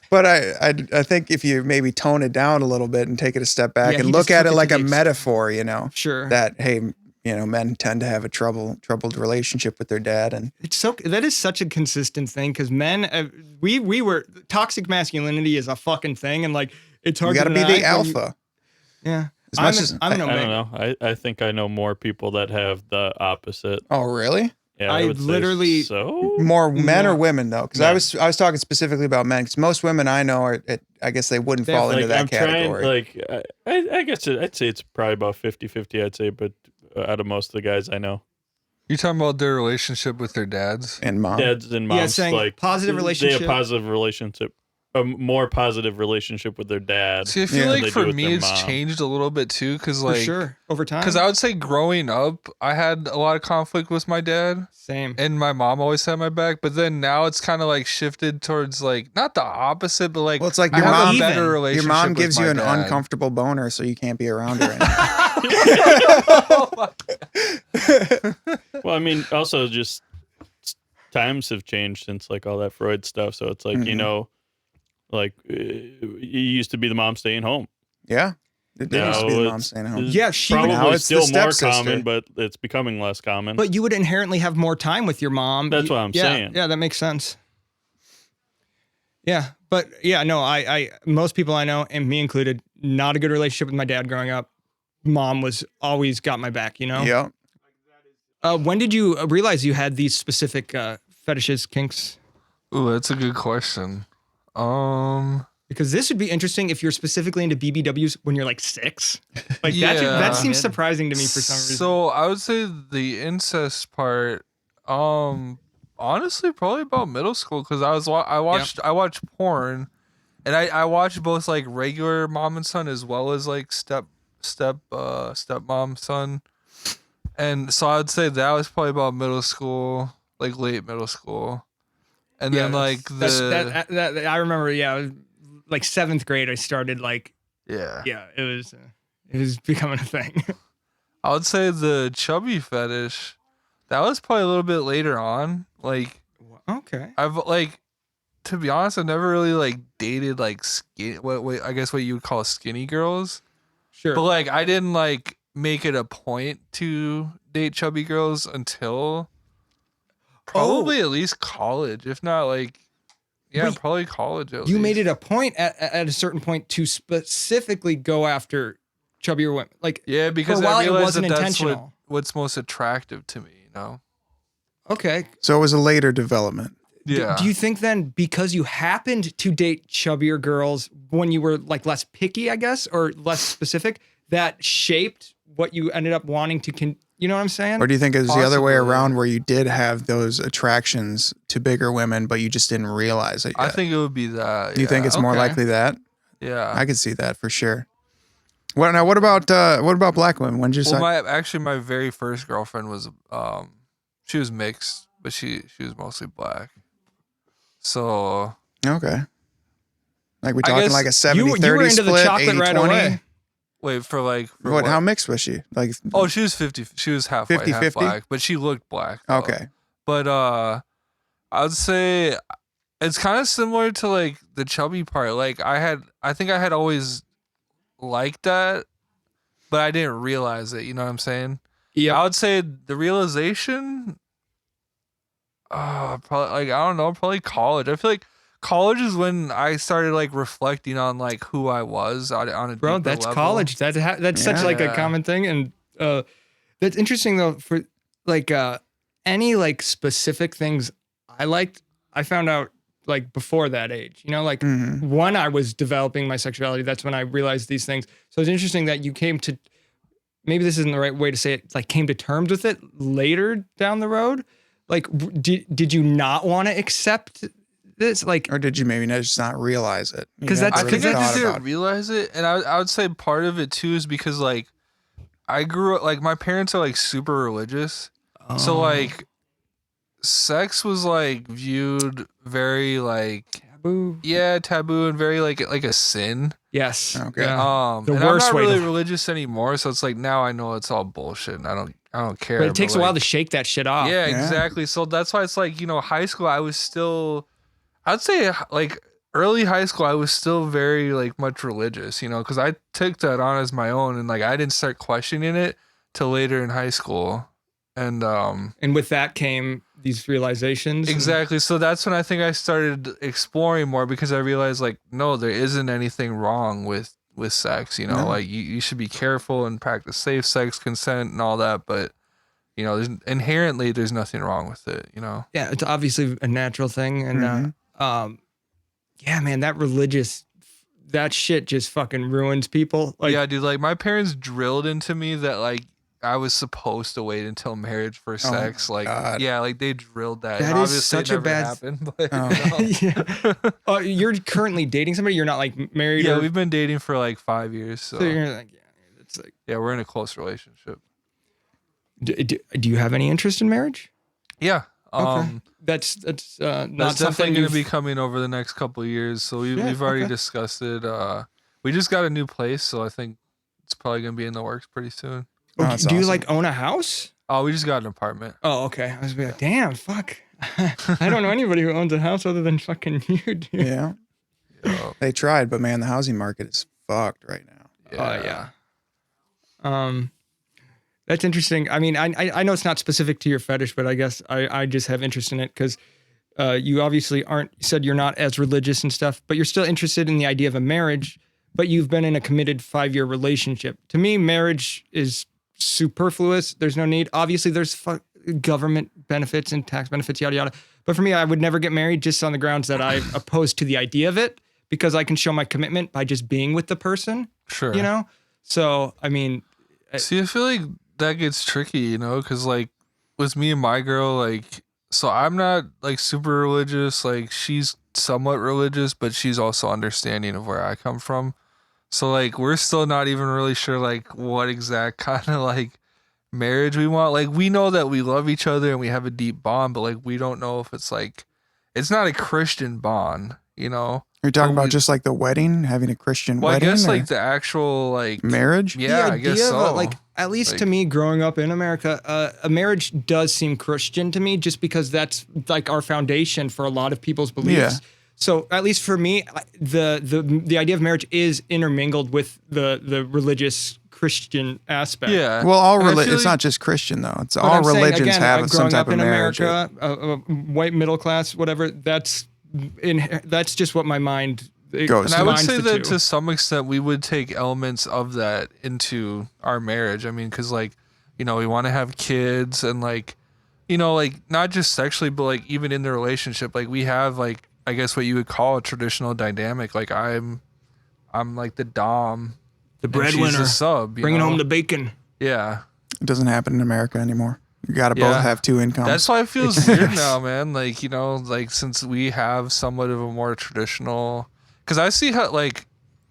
But I think if you maybe tone it down a little bit and take it a step back Yeah, and he look just at took it it like to a the extreme. metaphor, you know, Sure. that hey, you know, men tend to have a troubled relationship with their dad, and That is such a consistent thing because men, we were toxic masculinity is a fucking thing, and like it's you hard got to to be deny the alpha. Yeah, As I'm much an- as I'm an I omega. don't know. I think I know more people that have the opposite. Oh, really? Yeah, I would say literally- so. More men or No. women though? Because Men. I was talking specifically about men. Because most women I know are, I guess they wouldn't fall Like, into that I'm category. trying, I guess I'd say it's probably about 50-50, I'd say, but out of most of the guys I know. You talking about their relationship with their dads? And mom. Dads and moms, saying like positive They relationship. have positive relationship, a more positive relationship with their dad. See, I feel Yeah. than like they do for with me their it's mom. changed a little bit too, because For like, sure over time. because I would say growing up, I had a lot of conflict with my dad, Same. and my mom always had my back. But then now it's kind of like shifted towards like not the opposite, but like Well, it's like I your have mom- a better Even. relationship. Your mom with gives my you an dad. uncomfortable boner, so you can't be around her anymore. Well, I mean, also just times have changed since like all that Freud stuff. So it's like, you Mhm. know, like it used to be the mom staying home. Yeah. It did used to be the Now mom it's- staying at home. it's Yeah, she would- probably Now it's the still more stepsister. common, but it's becoming less common. But you would inherently have more time with your mom. That's what I'm Yeah, saying. Yeah, that makes sense. Yeah, but yeah, no, I most people I know, and me included, not a good relationship with my dad growing up. Mom was always got my back, you know. Yeah. When did you realize you had these specific fetishes, kinks? Ooh, that's a good question. Because this would be interesting if you're specifically into BBWs when you're like 6. Like Yeah. that seems surprising to me for some reason. So I would say the incest part, honestly, probably about middle school because I watched porn, and I watched both like regular mom and son as well as like stepmom son, and so I would say that was probably about middle school, like late middle school, and then like that I remember. Yeah, it was like 7th grade. I started like yeah. it was becoming a thing. I would say the chubby fetish, that was probably a little bit later on. Like Okay. I've like, to be honest, I've never really like dated like skinny, what I guess what you would call skinny girls. Sure. But like I didn't like make it a point to date chubby girls until probably at least college, if not like Wait, probably college. At You least. made it a point at a certain point to specifically go after chubbier women. Like Yeah, because for a while I it realized wasn't that's intentional. what's most attractive to me. You know. Okay. So it was a later development. Yeah. Do you think then because you happened to date chubbier girls when you were like less picky, I guess, or less specific, that shaped what you ended up wanting to you know what I'm saying? Or do you think it was the other way Possibly. around where you did have those attractions to bigger women, but you just didn't realize it yet? I think it would be that. Do you think it's more Okay. likely that? Yeah. I could see that for sure. Well, now what about black women? When did you Well, say? my very first girlfriend was she was mixed, but she was mostly black. So Okay. Like we're I talking guess like a 70-30 you were into the split, chocolate right 80-20? away. wait for like for What? How mixed was she? Like, Oh, she was 50. She was half white, half 50-50? black, but she looked black. though. okay. But I would say it's kind of similar to like the chubby part. Like I think I had always liked that, but I didn't realize it. You know what I'm saying? Yeah. I would say the realization, probably like I don't know, probably college. I feel like college is when I started like reflecting on like who I was on a Bro, deeper that's level. college. That's such like a Yeah. common thing, and that's interesting though. For like any like specific things I liked, I found out like before that age. You know, like Mhm. when I was developing my sexuality, that's when I realized these things. So it's interesting that you came to. Maybe this isn't the right way to say it. Like came to terms with it later down the road. Like, did you not want to accept this? Like, Or did you maybe just not realize it? You 'Cause never that's- I really think I thought just about didn't realize it, and I would say part of it too is because like I grew up like my parents are like super religious, so like sex was like viewed very like taboo. taboo and very like a sin. Yes. Okay. Yeah. The And worst I'm not way really to- religious anymore, so it's like now I know it's all bullshit. And I don't care. But it takes a while to like, shake that shit off. yeah, Yeah. exactly. So that's why it's like, high school, I'd say like early high school, I was still very like much religious, because I took that on as my own and like I didn't start questioning it till later in high school. And And with that came these realizations. and- exactly. So that's when I think I started exploring more because I realized like, no, there isn't anything wrong with sex, No. like you should be careful and practice safe sex, consent and all that. But, there's inherently, there's nothing wrong with it, Yeah, it's obviously a natural thing. And Mhm. yeah, man, that shit just fucking ruins people. Like, yeah, dude, like my parents drilled into me that like I was supposed to wait until marriage for sex. my Like, God. yeah, like they drilled that. That And is obviously such it a never bad- happened, but yeah. You're currently dating somebody. You're not like married. yeah, or, we've been dating for like 5 years. So, so you're like, yeah, it's like. yeah, we're in a close relationship. Do you have any interest in marriage? Yeah. That's not That's something definitely going to you've- be coming over the next couple of years. So Shit, we've already okay. discussed it. We just got a new place, so I think it's probably going to be in the works pretty soon. Oh, that's do you awesome. like own a house? Oh, we just got an apartment. Oh, okay. I was like, damn, fuck. I don't know anybody who owns a house other than fucking you, dude. Yeah. Yeah. They tried, but man, the housing market is fucked right now. Yeah. That's interesting. I mean, I know it's not specific to your fetish, but I guess I just have interest in it because you obviously said you're not as religious and stuff, but you're still interested in the idea of a marriage, but you've been in a committed 5-year relationship. To me, marriage is superfluous. There's no need. Obviously, there's government benefits and tax benefits, yada, yada. But for me, I would never get married just on the grounds that I'm opposed to the idea of it because I can show my commitment by just being with the person, Sure. So, I mean, See, I feel like that gets tricky, because like with me and my girl, like, so I'm not like super religious. Like she's somewhat religious, but she's also understanding of where I come from. So like we're still not even really sure like what exact kind of like marriage we want. Like we know that we love each other and we have a deep bond, but like we don't know if it's like it's not a Christian bond, You're talking But about we- just like the wedding, having a Christian Well, wedding, I guess or like the actual like marriage. yeah, I guess so. Of like, at least to Like- me, growing up in America, a marriage does seem Christian to me, just because that's like our foundation for a lot of people's beliefs. Yeah. So at least for me, the idea of marriage is intermingled with the religious Christian aspect. Yeah. Well, all And I feel it's like- not just Christian though. It's But all I'm saying, religions again, have some growing type up of in marriage. America, white middle class, whatever. That's just what my mind Goes And I would combines say the that two. to some extent we would take elements of that into our marriage. I mean, because like, we want to have kids and like, like not just sexually, but like even in the relationship, like we have like, I guess what you would call a traditional dynamic. Like I'm like the dom The and she's breadwinner a sub. You bringing know? home the bacon. Yeah. It doesn't happen in America anymore. You got to both Yeah. have two incomes. That's why it feels weird now, man. Like, you know, like since we have somewhat of a more traditional, because I see how like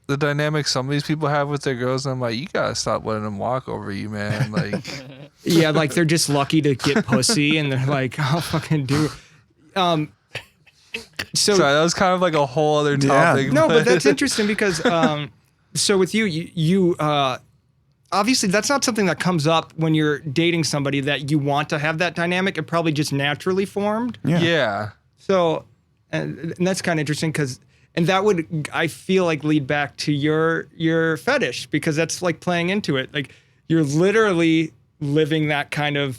the dynamic some of these people have with their girls, and I'm like, you gotta stop letting them walk over you, man. Like, Yeah, like they're just lucky to get pussy, and they're like, I'll fucking do. So sorry, that was kind of like a whole other topic. no, but that's interesting because so with you obviously that's not something that comes up when you're dating somebody that you want to have that dynamic. It probably just naturally formed. Yeah. So, and that's kind of interesting because, and that would, I feel like, lead back to your fetish, because that's like playing into it. Like you're literally living that kind of,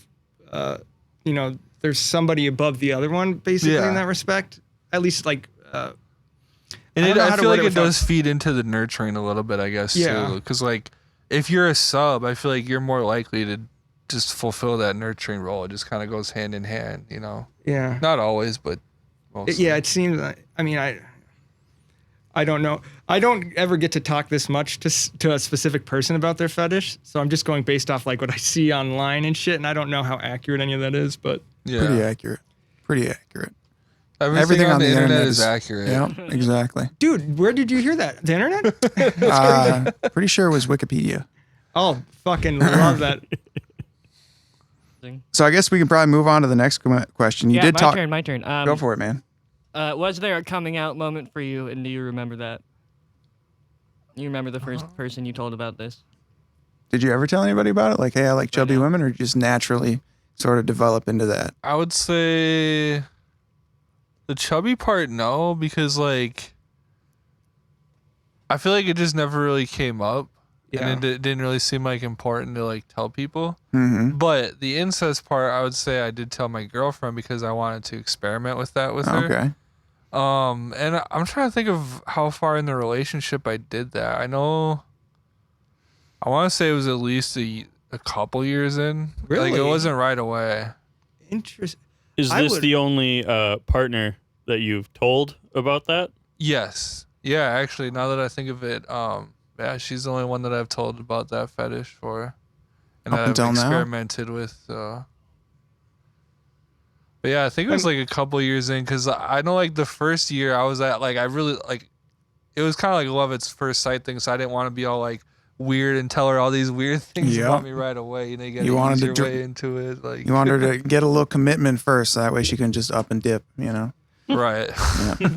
you know, there's somebody above the other one, basically, in that respect. At least like, And I I feel like it does feed into the nurturing a little bit, I guess, too. Because like, if you're a sub, I feel like you're more likely to just fulfill that nurturing role. It just kind of goes hand in hand, you know? Yeah. Not always, but mostly. Yeah, it seems like, I mean, I don't know. I don't ever get to talk this much to a specific person about their fetish. So I'm just going based off like what I see online and shit. And I don't know how accurate any of that is, but Yeah. Pretty accurate. Pretty accurate. Everything on the internet is accurate. Yeah, exactly. dude, where did you hear that? The internet? Pretty sure it was Wikipedia. Oh, fucking love that. So I guess we can probably move on to the next question. You yeah, did my talk. turn. My turn. Go for it, man. Was there a coming out moment for you, and do you remember that? You remember the first person you told about this? Did you ever tell anybody about it? Like, hey, I like chubby now. women, or just naturally sort of develop into that? I would say the chubby part, no, because like I feel like it just never really came up, and it didn't really seem like important to like tell people. Mm-hmm. But the incest part, I would say I did tell my girlfriend because I wanted to experiment with that with her. Okay. And I'm trying to think of how far in the relationship I did that. I know I want to say it was at least a couple years in. Like it Really? wasn't right away. Interesting. Is I this would- the only partner that you've told about that? Yes. Yeah, actually, now that I think of it, yeah, she's the only one that I've told about that fetish for, and Up that I've until now? experimented with. But yeah, I think it was like a couple years in, because I know like the first year I was at like I really like, it was kind of like love at first sight thing, so I didn't want to be all like weird and tell her all these weird things Yep. about me right away. You know, you got You to wanted ease to your dr- way into it, like You want her to get a little commitment first, so that way she can just up and dip. You know, right.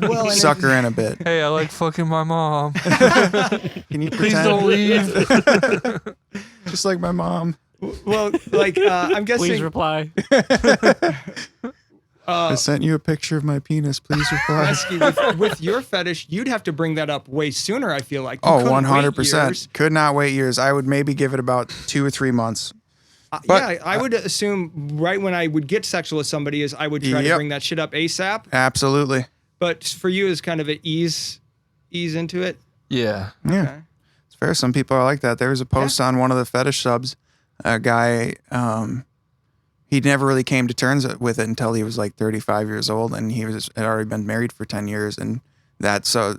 Well, and suck her in a bit. Hey, I like fucking my mom. Can you Please pretend? don't leave. Just like my mom. well, like I'm Please guessing. reply. I sent you a picture of my penis. Please reply. Husky, with your fetish, you'd have to bring that up way sooner. I feel like. You Oh, couldn't wait 100%. years. Could not wait years. I would maybe give it about 2 or 3 months. But- Yeah, I would assume right when I would get sexual with somebody is I would try to Yep. bring that shit up ASAP. Absolutely. But for you, is kind of an ease into it. Yeah. Yeah. Okay. It's fair. Some people are like that. There was a post on one of the fetish subs. A guy, he never really came to terms with it until he was like 35 years old, and had already been married for 10 years, and so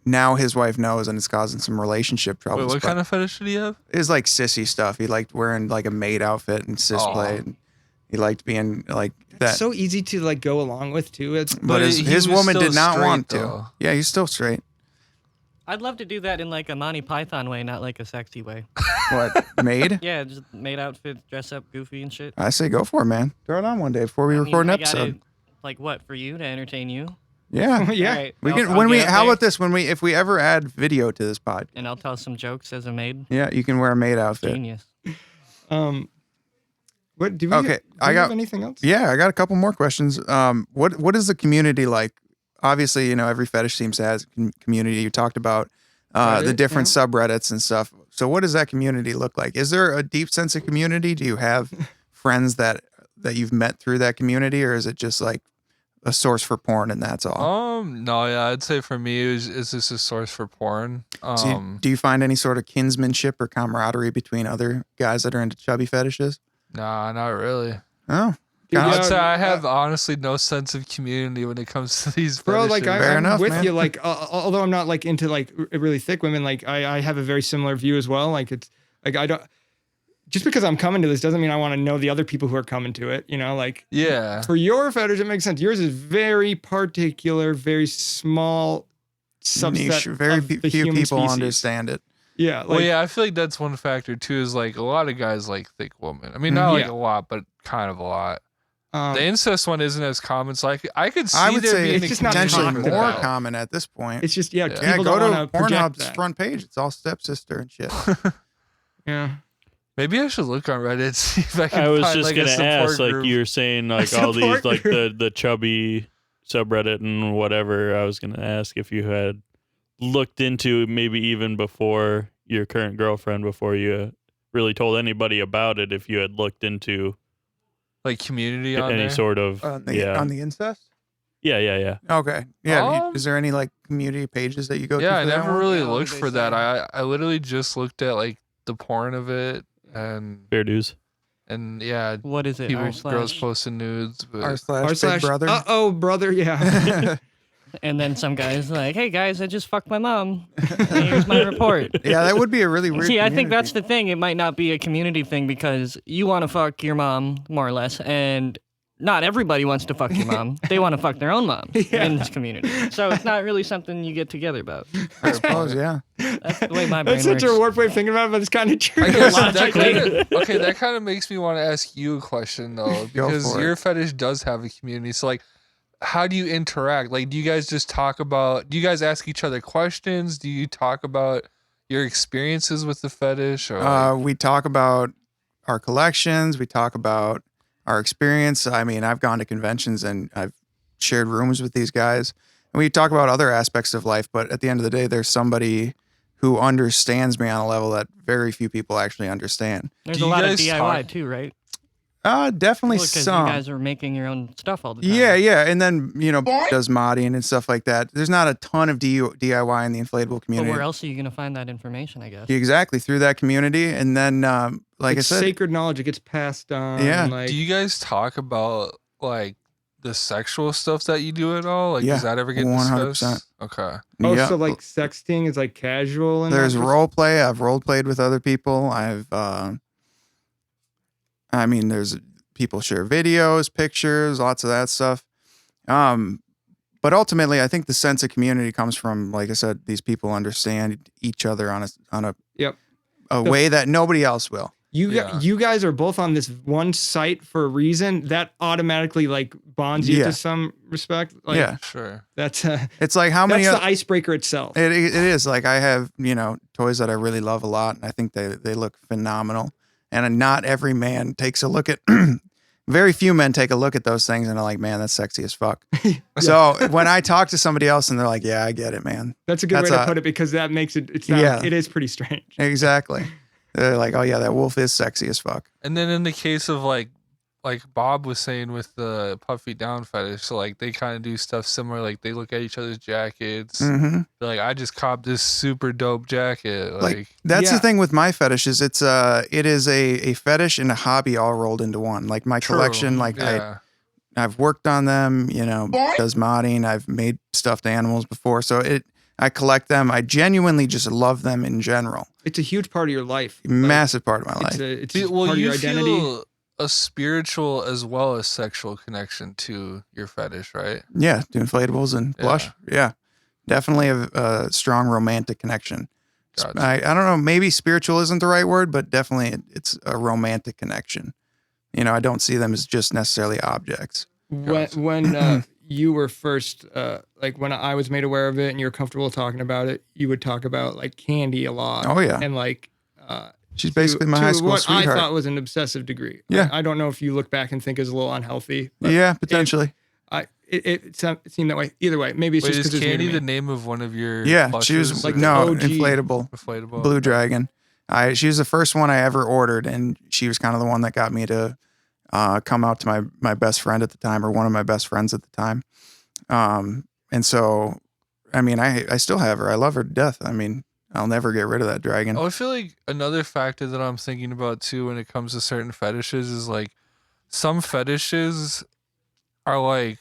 now his wife knows, and it's causing some relationship Wait, troubles. what kind of fetish did he have? It's like sissy stuff. He liked wearing like a maid outfit and cis Aw. play. And he liked being like that. So easy to like go along with too. It's but But his he his was woman still did not straight, want to. though. Yeah, he's still straight. I'd love to do that in like a Monty Python way, not like a sexy way. What, maid? Yeah, just made outfits, dress up goofy and shit. I say go for it, man. Throw it on one day before we I mean, record an I gotta- episode. Like what, for you, to entertain you? Yeah. yeah. Alright, We I'll- can I'll when we get up how there about this if we ever add video to this pod. And I'll tell some jokes as a maid. Yeah, you can wear a maid outfit. Genius. What do we? Okay, do I we got- have anything else? Yeah, I got a couple more questions. What is the community like? Obviously, every fetish seems to have a community. You talked about the Reddit, different subreddits and stuff. So what does that community look like? Is there a deep sense of community? Do you have friends that you've met through that community, or is it just like a source for porn and that's all? No, yeah, I'd say for me, it's just a source for porn. So do you find any sort of kinsmanship or camaraderie between other guys that are into chubby fetishes? Nah, not really. Oh, I'd say I have honestly no sense of community when it comes to these Bro, fetishes. like Fair I'm enough, with man. you. Like, although I'm not like into like really thick women, like I have a very similar view as well. Like it's like I don't. Just because I'm coming to this doesn't mean I want to know the other people who are coming to it. You know, like Yeah. for your fetish, it makes sense. Yours is very particular, very small subset. Niche. Very of the few human people species. understand it. Yeah, like Well, yeah, I feel like that's one factor too. Is like a lot of guys like thick women. I mean, not like Yeah. a lot, but kind of a lot. um, The incest one isn't as common, so I could see I would there say being it's a just not community potentially for more that. common at this point. it's just yeah, Yeah. people Go don't to want to project Pornhub's that. front page. It's all stepsister and shit. Yeah. Maybe I should look on Reddit see if I can I was find just like gonna a support ask, like group. you were saying, like all these, support like group. the Chubby subreddit and whatever. I was gonna ask if you had looked into maybe even before your current girlfriend, before you really told anybody about it, if you had looked into like community on any there. sort of On the yeah, incest? yeah. Okay. Yeah. Um, Is there any like community pages that you go to? Yeah, I for that never one? really Yeah, what looked did for they that. say? I literally just looked at like the porn of it and Fair dues. yeah, What is it? people R girls slash. posting nudes. But R/Big brother. Oh, brother. Yeah. And then some guy's like, "Hey guys, I just fucked my mom. Here's my report." Yeah, that would be a really weird. See, I think community. that's the thing. It might not be a community thing because you want to fuck your mom, more or less, and not everybody wants to fuck your mom. They want to fuck their own mom in this community. So it's not really something you get together about. I suppose. Yeah. That's the way my brain That's works. such a warped way of thinking about it, but it's kind of true. I guess that Logically. kind of makes me want to ask you a question though, Go because for it. your fetish does have a community. So like, how do you interact? Like, do you guys just talk about? Do you guys ask each other questions? Do you talk about your experiences with the fetish? Or like, We talk about our collections. We talk about our experience. I mean, I've gone to conventions and I've shared rooms with these guys, and we talk about other aspects of life. But at the end of the day, there's somebody who understands me on a level that very few people actually understand. There's Do a you lot of guys DIY talk- too, right? Definitely Because some. you guys are making your own stuff all the time. Yeah, and then does modding and stuff like that. There's not a ton of DIY in the inflatable But community. where else are you going to find that information, I guess? Exactly, through that community, and then like It's I said, sacred knowledge. It gets passed on. Yeah. and, like, do you guys talk about like the sexual stuff that you do at all? Like, Yeah, does that ever get 100%. discussed? Okay. oh, yeah, so like sexting is like casual. And there's role play. I've role played with other people. I mean, there's people share videos, pictures, lots of that stuff. But ultimately, I think the sense of community comes from, like I said, these people understand each other on a Yep. a way that nobody else will. Yeah. You guys are both on this one site for a reason that automatically like bonds you Yeah. to some respect. Like, Yeah, Sure. That's it's like how many. that's the icebreaker itself. It is like I have toys that I really love a lot, and I think they look phenomenal. And not every man takes a look at. Very few men take a look at those things and are like, man, that's sexy as fuck. So when I talk to somebody else and they're like, yeah, I get it, man. That's a good way to put it because that makes it. It is pretty strange. Exactly. They're like, oh yeah, that wolf is sexy as fuck. And then in the case of like Bob was saying with the puffy down fetish, so like they kind of do stuff similar. Like they look at each other's jackets. Mm-hmm. They're like, I just copped this super dope jacket. Like that's Yeah. the thing with my fetishes. It is a fetish and a hobby all rolled into one. Like my True. collection, like Yeah. I've worked on them, does modding. I've made stuffed animals before. So I collect them. I genuinely just love them in general. It's a huge part of your life. Massive part of my life. It's Do- part well, of your you identity. feel a spiritual as well as sexual connection to your fetish, right? Yeah, to inflatables and plush. Yeah, definitely a strong romantic connection. Gotcha. I don't know, maybe spiritual isn't the right word, but definitely it's a romantic connection. I don't see them as just necessarily objects. When you were first like when I was made aware of it and you were comfortable talking about it, you would talk about like candy a lot. Oh, yeah. And like She's basically my high school what sweetheart. I thought was an obsessive degree. Yeah. I don't know if you look back and think it's a little unhealthy. But Yeah, potentially. it seemed that way. Either way, maybe it's Wait, just is because it's new to Candy me. the name of one of your Yeah, plushes? she was like or the OG. inflatable inflatable? blue dragon. She was the first one I ever ordered, and she was kind of the one that got me to come out to my best friend at the time, or one of my best friends at the time. And so, I mean, I still have her. I love her to death. I mean, I'll never get rid of that dragon. Oh, I feel like another factor that I'm thinking about too when it comes to certain fetishes is like some fetishes are like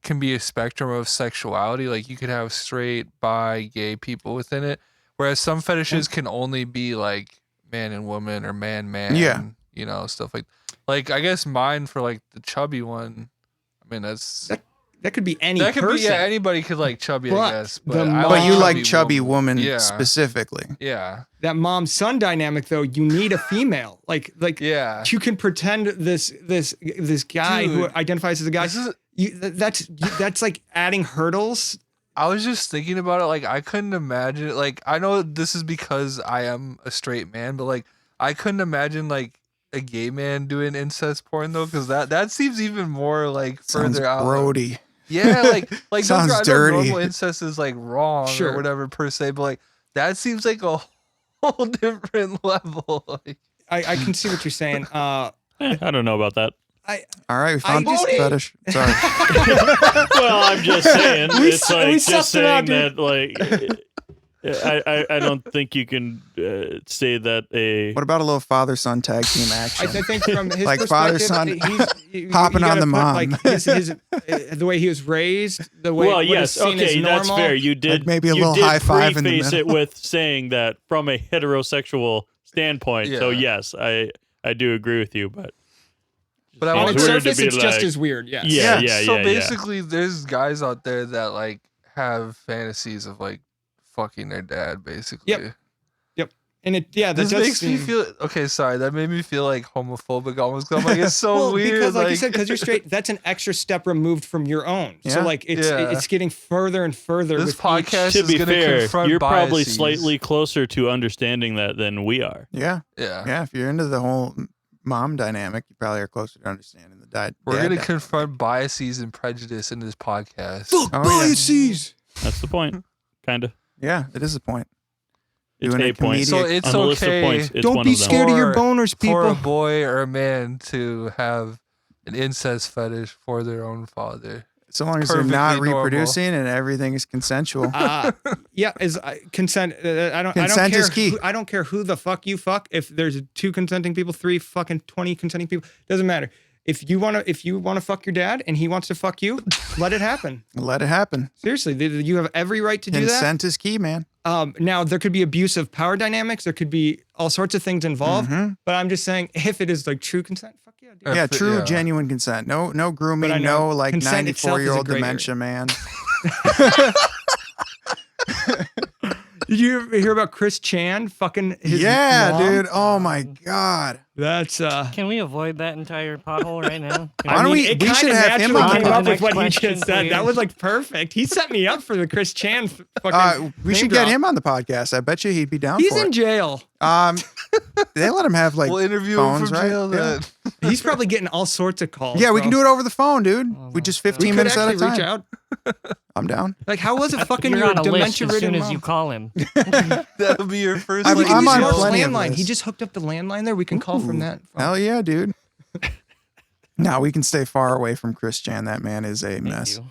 can be a spectrum of sexuality. Like you could have straight, bi, gay people within it, whereas some fetishes can only be like man and woman or man. Yeah. You know, stuff like I guess mine for like the chubby one. I mean That could be any that could person. be anybody could like chubby, I But guess. the But, I mom- But you like chubby chubby woman Yeah. specifically. Yeah. That mom-son dynamic, though, you need a female. Like Yeah. you can pretend this guy who Dude, identifies as a guy. this is- That's like adding hurdles. I was just thinking about it. Like, I couldn't imagine. Like, I know this is because I am a straight man, but like, I couldn't imagine like a gay man doing incest porn though, because that seems even more like Sounds further out. grody. Yeah, like Sounds I know dirty. normal incest is like wrong Sure. or whatever per se, but like that seems like a whole different level. Like, I can see what you're saying. I don't know about that. All right, we found just- this fetish. Sorry. Well, I'm just saying. It's we like sussed just it out, saying that, like, I don't think you can say that a. What about a little father-son tag team action? I think from his Like perspective, father-son you hopping on gotta the put, mom. like his the way he was raised, the way Well, what is yes, seen as okay, that's normal. fair. You did Like maybe a you little did high five in the preface it middle. with saying that from a heterosexual standpoint. So Yeah. yes, I do agree with you, but but I On want It's its weird to surface, be it's just like- as weird. Yes. Yeah. So basically, there's guys out there that like have fantasies of like fucking their dad, basically. Yep. And that This does makes me seem- feel okay. Sorry, that made me feel like homophobic almost. 'Cause I'm like, it's so well, weird. because like you said, because you're straight, that's an extra step removed from your own. So Yeah. like it's Yeah. it's getting further and further. This with podcast to is be gonna fair, confront you're probably biases. slightly closer to understanding that than we are. Yeah, Yeah. yeah. If you're into the whole mom dynamic, you probably are closer to understanding the dad. We're dad gonna dynamic. confront biases and prejudice in this podcast. Fuck Oh, yeah. biases. That's the point, kind of. Yeah, it is a point. It's Doing a a point. comedic- So it's On the list of okay points, it's Don't one be of them. scared of your For- boners, for a people. boy or a man to have an incest fetish for their own father. So long as they're not Perfectly normal. reproducing and everything is consensual. Yeah, is consent. I don't Consent care is key. I don't care who the fuck you fuck. If there's 2 consenting people, 3 fucking 20 consenting people, doesn't matter. If you wanna fuck your dad and he wants to fuck you, let it happen. Let it happen. Seriously, you have every right to do that. Consent is key, man. Now there could be abuse of power dynamics. There could be all sorts of things involved. Mhm. But I'm just saying, if it is like true consent, fuck yeah, dude. Yeah, If it- true, yeah. genuine consent. No But I grooming. know No like consent itself is a 94-year-old gray area. dementia, man. Did you ever hear about Chris Chan fucking his Yeah, mom? dude. Oh my god. That's Can we avoid that entire pothole right now? Can Why don't we- it we kind should of have him naturally on came the up with podcast. what he Next just question, said. That please. was like perfect. He set me up for the Chris Chan fucking. We name should drop. get him on the podcast. I bet you he'd be down He's for in jail. it. They let him have like we'll interview him phones, from right? jail. Yeah. Then. He's probably getting all sorts of calls. Yeah, we can do it over the phone, dude. Oh We my just God. 15 We could minutes at a actually time. reach out. I'm down. Like, how was it fucking You're your on a list dementia as soon ridden as mom? you call him. That'll be your first. I'm- We can I'm use on Mark's plenty of landline. He lists. just hooked up the landline there. We can call from Ooh. that. phone. Hell yeah, dude. No, we can stay far away from Chris Chan. That man is a Thank mess. you.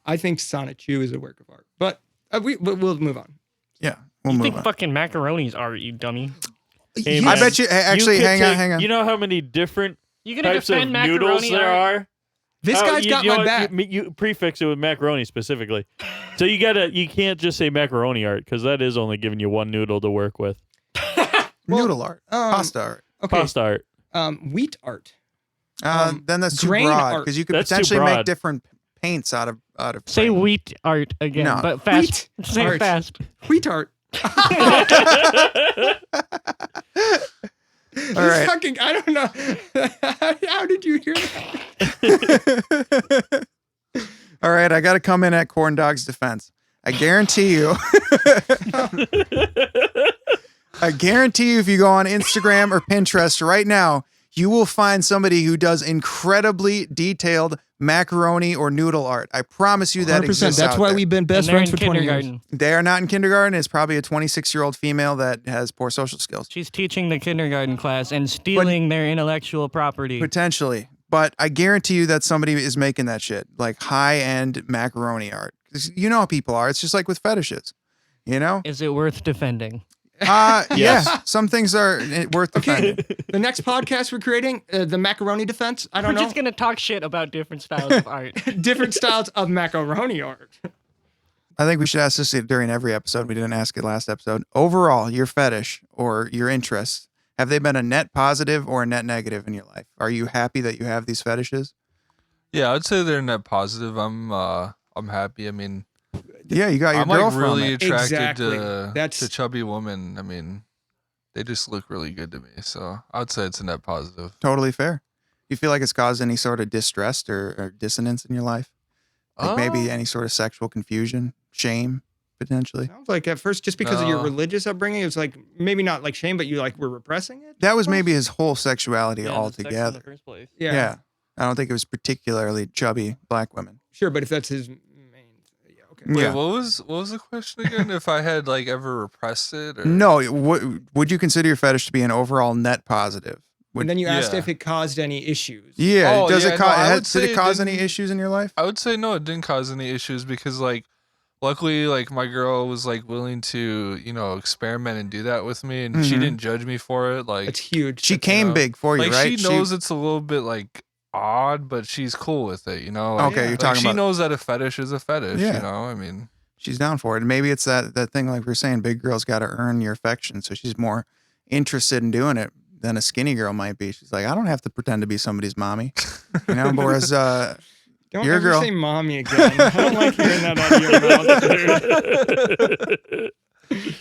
I think Sonic Chew is a work of art. But we'll move on. Yeah, we'll You move think on. fucking macaroni's art, you dummy? Hey, I man, bet you. Actually, you could hang take- on. You know how many different You gonna types of defend noodles macaroni there art? are? This Oh, guy's you- got you know my what? back. You prefix it with macaroni specifically. So you can't just say macaroni art because that is only giving you one noodle to work with. Noodle art, pasta art. Okay. Pasta art. Wheat art. Then that's too grain broad art. because you could That's too potentially make broad. different paints out of. Say grain. wheat art again, No. but fast. Say art. it fast. Wheat art. All right. Fucking, I don't know. How did you hear that? All right, I got to come in at Corn Dog's defense. I guarantee you. I guarantee you, if you go on Instagram or Pinterest right now, you will find somebody who does incredibly detailed macaroni or noodle art. I promise you that 100%. exists That's out why there. we've been And best they're in friends for 20 years. kindergarten. They are not in kindergarten. It's probably a 26-year-old female that has poor social skills. She's teaching the kindergarten class and stealing their intellectual property. Potentially. But I guarantee you that somebody is making that shit, like high-end macaroni art. 'Cause you know how people are. It's just like with fetishes, you know? Is it worth defending? Yeah, some things are worth defending. The next podcast we're creating, the macaroni defense. I We're don't know. just gonna talk shit about different styles of art. Different styles of macaroni art. I think we should ask this during every episode. We didn't ask it last episode. Overall, your fetish or your interests, have they been a net positive or a net negative in your life? Are you happy that you have these fetishes? Yeah, I'd say they're net positive. I'm happy. I mean, Yeah, you got your I'm like girl from really it. attracted Exactly. to That's- chubby women. I mean, they just look really good to me. So I would say it's a net positive. Totally fair. You feel like it's caused any sort of distress or dissonance in your life? Like maybe any sort of sexual confusion, shame, potentially? Sounds like at first, just because of your No. religious upbringing, it was like maybe not like shame, but you like were repressing it. That was maybe his whole sexuality Yeah, the sex in altogether. the first place. Yeah. I don't think it was particularly chubby black women. Sure, but if that's his main, yeah, okay. Wait, Yeah. what was the question again? If I had like ever repressed it? Or? No, would you consider your fetish to be an overall net positive? And then you asked yeah. if it caused any issues. Yeah. Oh, Does yeah, it no, I would did say it it cause any didn't- issues in your life? I would say no, it didn't cause any issues because like luckily like my girl was like willing to, experiment and do that with me and she Mhm. didn't judge me for it. Like It's huge. She That's- came know, big for you, like right? she knows it's a little bit like odd, but she's cool with it, Like, Okay, you're like, talking she about- knows that a fetish is a fetish, Yeah. I mean, she's down for it. And maybe it's that thing like we are saying, big girls got to earn your affection. So she's more interested in doing it than a skinny girl might be. She's like, I don't have to pretend to be somebody's mommy, But whereas Don't your ever girl- say mommy again. I don't like hearing that out of your mouth, dude.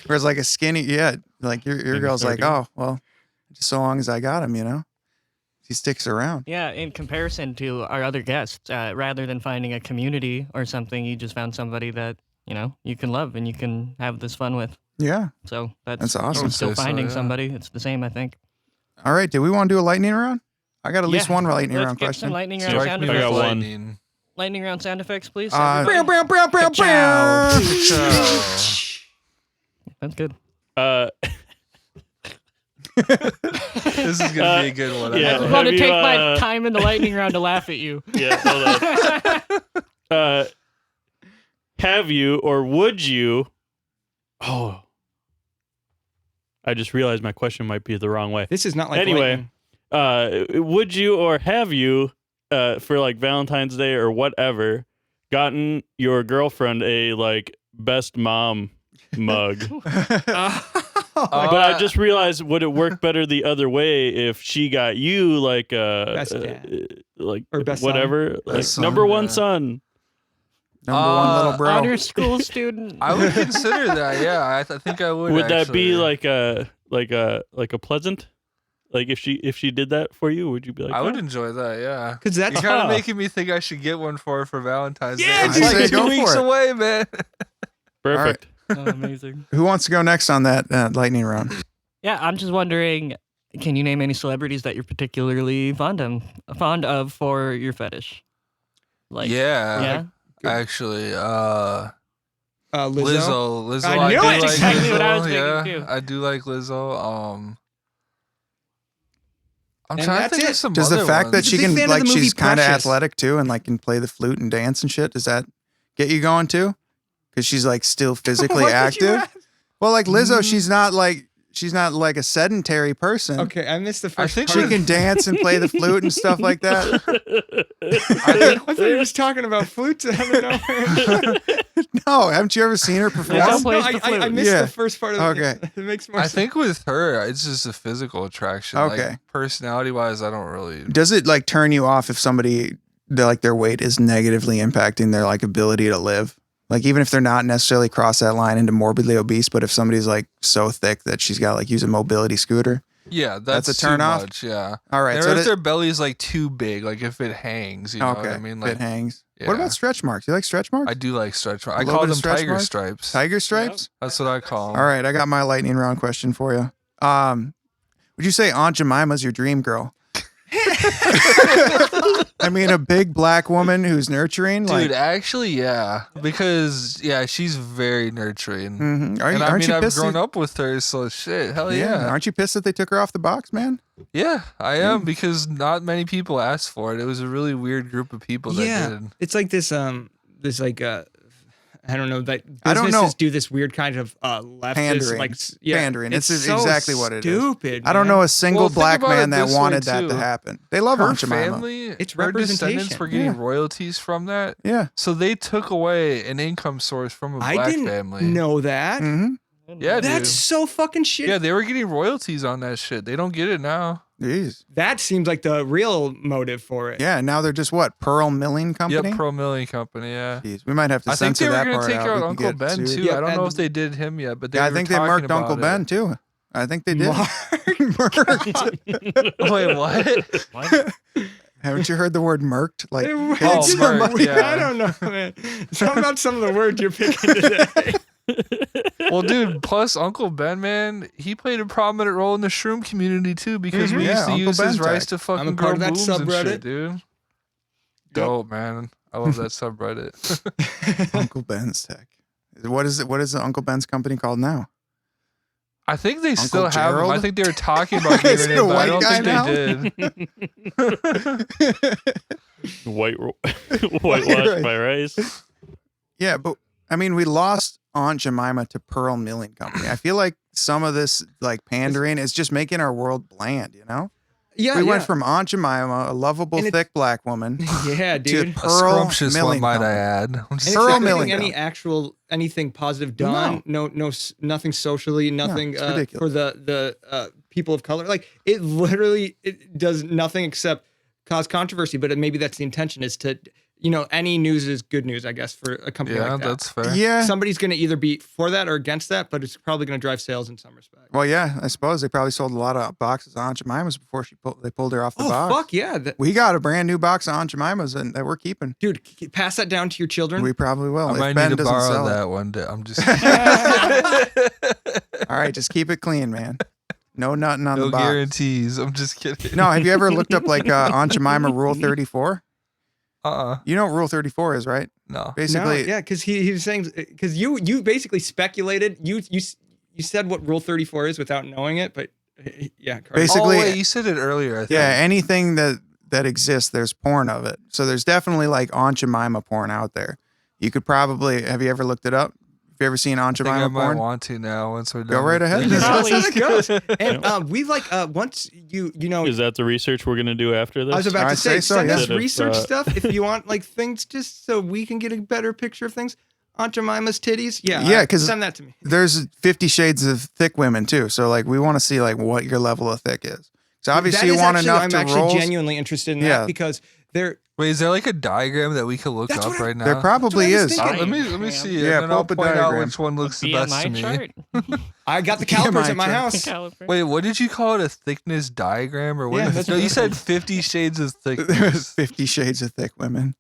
whereas like a skinny, like your Maybe girl's like, 30. oh well, just so long as I got him, he sticks around. Yeah, in comparison to our other guests, rather than finding a community or something, you just found somebody that you can love and you can have this fun with. Yeah. So That's awesome. You're still I'd say so, finding yeah. somebody. It's the same, I think. All right. Do we want to do a lightning round? I got at least Yeah, one lightning Let's round get question. some lightning round strike sound me I effects. got with one. lightning. Lightning round sound effects, please. Uh, everybody. Ciao. That's good. This is gonna be a good one. yeah. I I just think. want to Have take you, my time in the lightning round to laugh at you. Yeah, hold on. Have you or would you? Oh, I just realized my question might be the wrong way. This is not like Anyway. lightning. Would you or have you, for like Valentine's Day or whatever, gotten your girlfriend a like best mom mug? But I just realized, would it work better the other way if she got you like Best dad. like Or best whatever, like Best son, number one yeah. son? Number one little bro. Honor school student. I would consider that. Yeah, I think I would. Would that be actually. like a pleasant? Like if she did that for you, would you be like? I would "Oh." enjoy that. Yeah. Because You're that's kind Ah. of making me think I should get one for Valentine's Yeah, Day. It's I like say go 2 weeks for it. away, man. Perfect. Oh, amazing. Who wants to go next on that lightning round? Yeah, I'm just wondering, can you name any celebrities that you're particularly fond of for your fetish? Like, Yeah. yeah. Actually, Lizzo. Lizzo. I knew do it! like Exactly what I was Lizzo, thinking, yeah. too. I do like Lizzo. I'm And trying to that's think it. of some Does the other fact that ones. she Big can fan of like the movie she's kind of Precious. athletic too and like can play the flute and dance and shit, does that get you going too? Because she's like still physically What did you active. ask? Well, like Lizzo, she's not like a sedentary person. Okay, I missed the first I think part. She can dance and play the flute and stuff like that. I thought he was talking about flutes out of nowhere. No, haven't you ever seen her Lizzo perform? plays No, the flute. I missed Yeah. the first part of Okay. it. It makes more I sense. think with her, it's just a physical attraction. Okay. Like, personality-wise, I don't really. Does it like turn you off if somebody their weight is negatively impacting their like ability to live? Like even if they're not necessarily cross that line into morbidly obese, but if somebody's like so thick that she's got like use a mobility scooter. Yeah, That's that's a turn too off? much. Yeah. All right, Or so if that- their belly's like too big, like if it hangs, you know okay, what I mean? if Like it hangs. yeah. What about stretch marks? You like stretch marks? I do like stretch marks. A I little call bit of them stretch tiger marks? stripes. Tiger stripes? That's what I call them. All right, I got my lightning round question for you. Would you say Aunt Jemima's your dream girl? I mean, a big black woman who's nurturing. Dude, Like, actually, yeah. Because, yeah, she's very nurturing. mhm. Are you, And I aren't mean, you I've pissed? grown up with her, so shit. Hell yeah. Aren't you pissed that they took her off the box, man? Yeah, I am because not many people asked for it. It was a really weird group of people that yeah, did. it's like this I don't know that I don't know. businesses do this weird kind of leftist Pandering. like yeah, Pandering. It's so exactly what it is. Stupid. I don't man. know a single Well, think black about man it that this way, wanted that to too. happen. They love Her Aunt Jemima. family, It's her descendants representation. were getting Yeah. royalties from that. Yeah. So they took away an income source from a black I didn't family. know that. Mm-hmm. Yeah, dude. That's so fucking shit. Yeah, they were getting royalties on that shit. They don't get it now. Jeez. That seems like the real motive for it. Yeah. Now they're just what? Pearl Milling Company. Yep, Pro Milling Company. Yeah. Jeez. We might have to I think censor they were that gonna part take out. out We can Uncle get Ben sued. too. Yeah, I don't know and- if they did him yet, but they Yeah, I were think they talking murked Uncle about Ben it. too. I think they did. Murked. Wait, what? What? Haven't you heard the word murked? Like, It hit Oh, was- murked, yeah. I don't know, man. Something about some of the words you're picking today. Well, dude, plus Uncle Ben, man, he played a prominent role in the shroom community too because we Mhm. used Yeah, to Uncle use his Ben rights tech. to fucking I'm a grow part of that booms and subreddit. shit, dude. Dope, man. I love that subreddit. Uncle Ben's Tech. What is it? What is the Uncle Ben's company called now? I think they Uncle still have him. I Gerald? think they were talking about Is getting it it, a but I white don't guy think they did. Whitewashed Right. by rice. Yeah, but I mean, we lost Aunt Jemima to Pearl Milling Company. I feel like some of this like pandering is just making our world bland. You know, Yeah, we yeah. went from Aunt Jemima, a lovable, And it's- thick black woman, yeah, to dude. A Pearl scrumptious Milling one, might Company. I add. I'm And just it's Pearl not Milling getting any Company. anything positive done. No, nothing socially, nothing it's for ridiculous. the people of color. Like it literally it does nothing except cause controversy. But maybe that's the intention is to any news is good news, I guess, for a company yeah, like that. that's fair. Yeah. Somebody's going to either be for that or against that, but it's probably going to drive sales in some respect. Well, yeah, I suppose they probably sold a lot of boxes of Aunt Jemima's before they pulled her off the Oh box. fuck yeah, We got a brand new box of Aunt Jemima's and that we're keeping. dude! Pass that down to your children. We probably will. I if might Ben need to doesn't borrow sell that one day. I'm just it. All right, just keep it clean, man. No nutting on no the box. guarantees. I'm just kidding. No, have you ever looked up like Aunt Jemima Rule 34? You know what Rule 34 is, right? No. Basically, No, yeah, because he was saying because you basically speculated you said what Rule 34 is without knowing it, but yeah, correct. Basically- Oh, wait, you said it earlier, I think. yeah, anything that exists, there's porn of it. So there's definitely like Aunt Jemima porn out there. You could probably, have you ever looked it up? Have you ever seen Aunt I think I Jemima might porn? want to now once we're done. Go right with ahead. this. That's how Probably. it goes. And we like once you know. Is that the research we're gonna do after this? I was about to I'd say, say so, send yeah. us Instead of, research stuff if you want, like things just so we can get a better picture of things. Aunt Jemima's titties, Yeah, 'cause- send that to me. There's 50 shades of thick women too. So like we want to see like what your level of thick is. So obviously That you is want actually- enough I'm to actually roll. genuinely interested in Yeah. that because they're Wait, is there like a diagram that we can look That's up what I- right now? There probably That's is. what I was thinking. Let me see it. Yeah, and then pull I'll up a point out diagram. which one looks the best to BMI me. chart. I got the calipers my at my turn. house. Caliper. Wait, what did you call it? A thickness diagram or what? Yeah, that's no, what you it said 50 shades of There's thickness. 50 shades of thick women.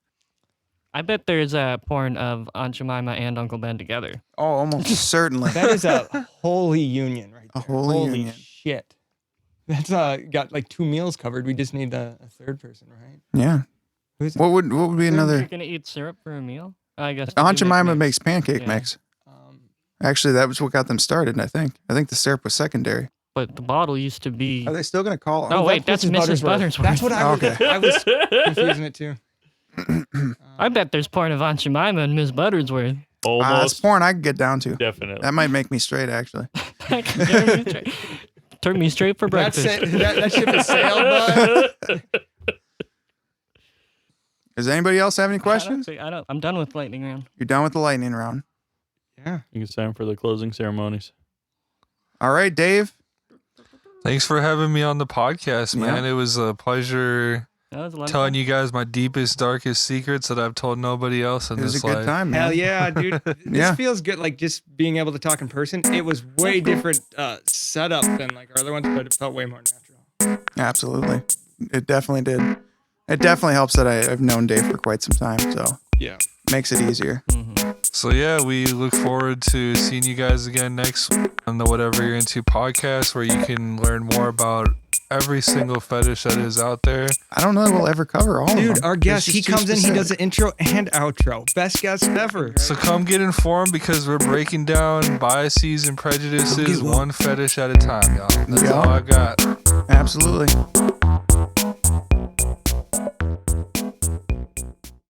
I bet there's a porn of Aunt Jemima and Uncle Ben together. Oh, almost certainly. That is a holy union right A there. holy Holy union. shit. That's got like 2 meals covered. We just need a third person, right? Yeah. Who's What would be You're another? gonna eat syrup for a meal? I guess. Aunt you make Jemima mix. makes pancake Yeah. mix. um, Actually, that was what got them started. I think the syrup was secondary. But the bottle used to be. Are they still gonna call? Oh, wait, that's Mrs. Buttersworth. That's what I was, Okay. I was confusing it too. I bet there's porn of Aunt Jemima and Miss Buttersworth. That's Almost porn I could get down to. definitely. That might make me straight, actually. Turn me straight for That's breakfast. it. That ship has sailed, bud. Does anybody else have any questions? I'm done with lightning round. You're done with the lightning round. Yeah. I think it's time for the closing ceremonies. All right, Dave. Thanks for having me on the podcast, man. Yeah. It was a pleasure That was a lot of telling fun. you guys my deepest, darkest secrets that I've told nobody else in It was a this good life. time, man. Hell yeah, dude. This Yeah. feels good. Like just being able to talk in person. It was way different setup than like our other ones, but it felt way more natural. Absolutely. It definitely did. It definitely helps that I've known Dave for quite some time, so Yeah. makes it easier. So yeah, we look forward to seeing you guys again next on the Whatever You're Into podcast, where you can learn more about every single fetish that is out there. I don't know that we'll ever cover all of them. Dude, our guest, It's he just too comes in, he does specific. the intro and outro. Best guest ever. So come get informed because we're breaking down biases and prejudices Get woke. one fetish at a time, y'all. That's Yeah. all I got. Absolutely.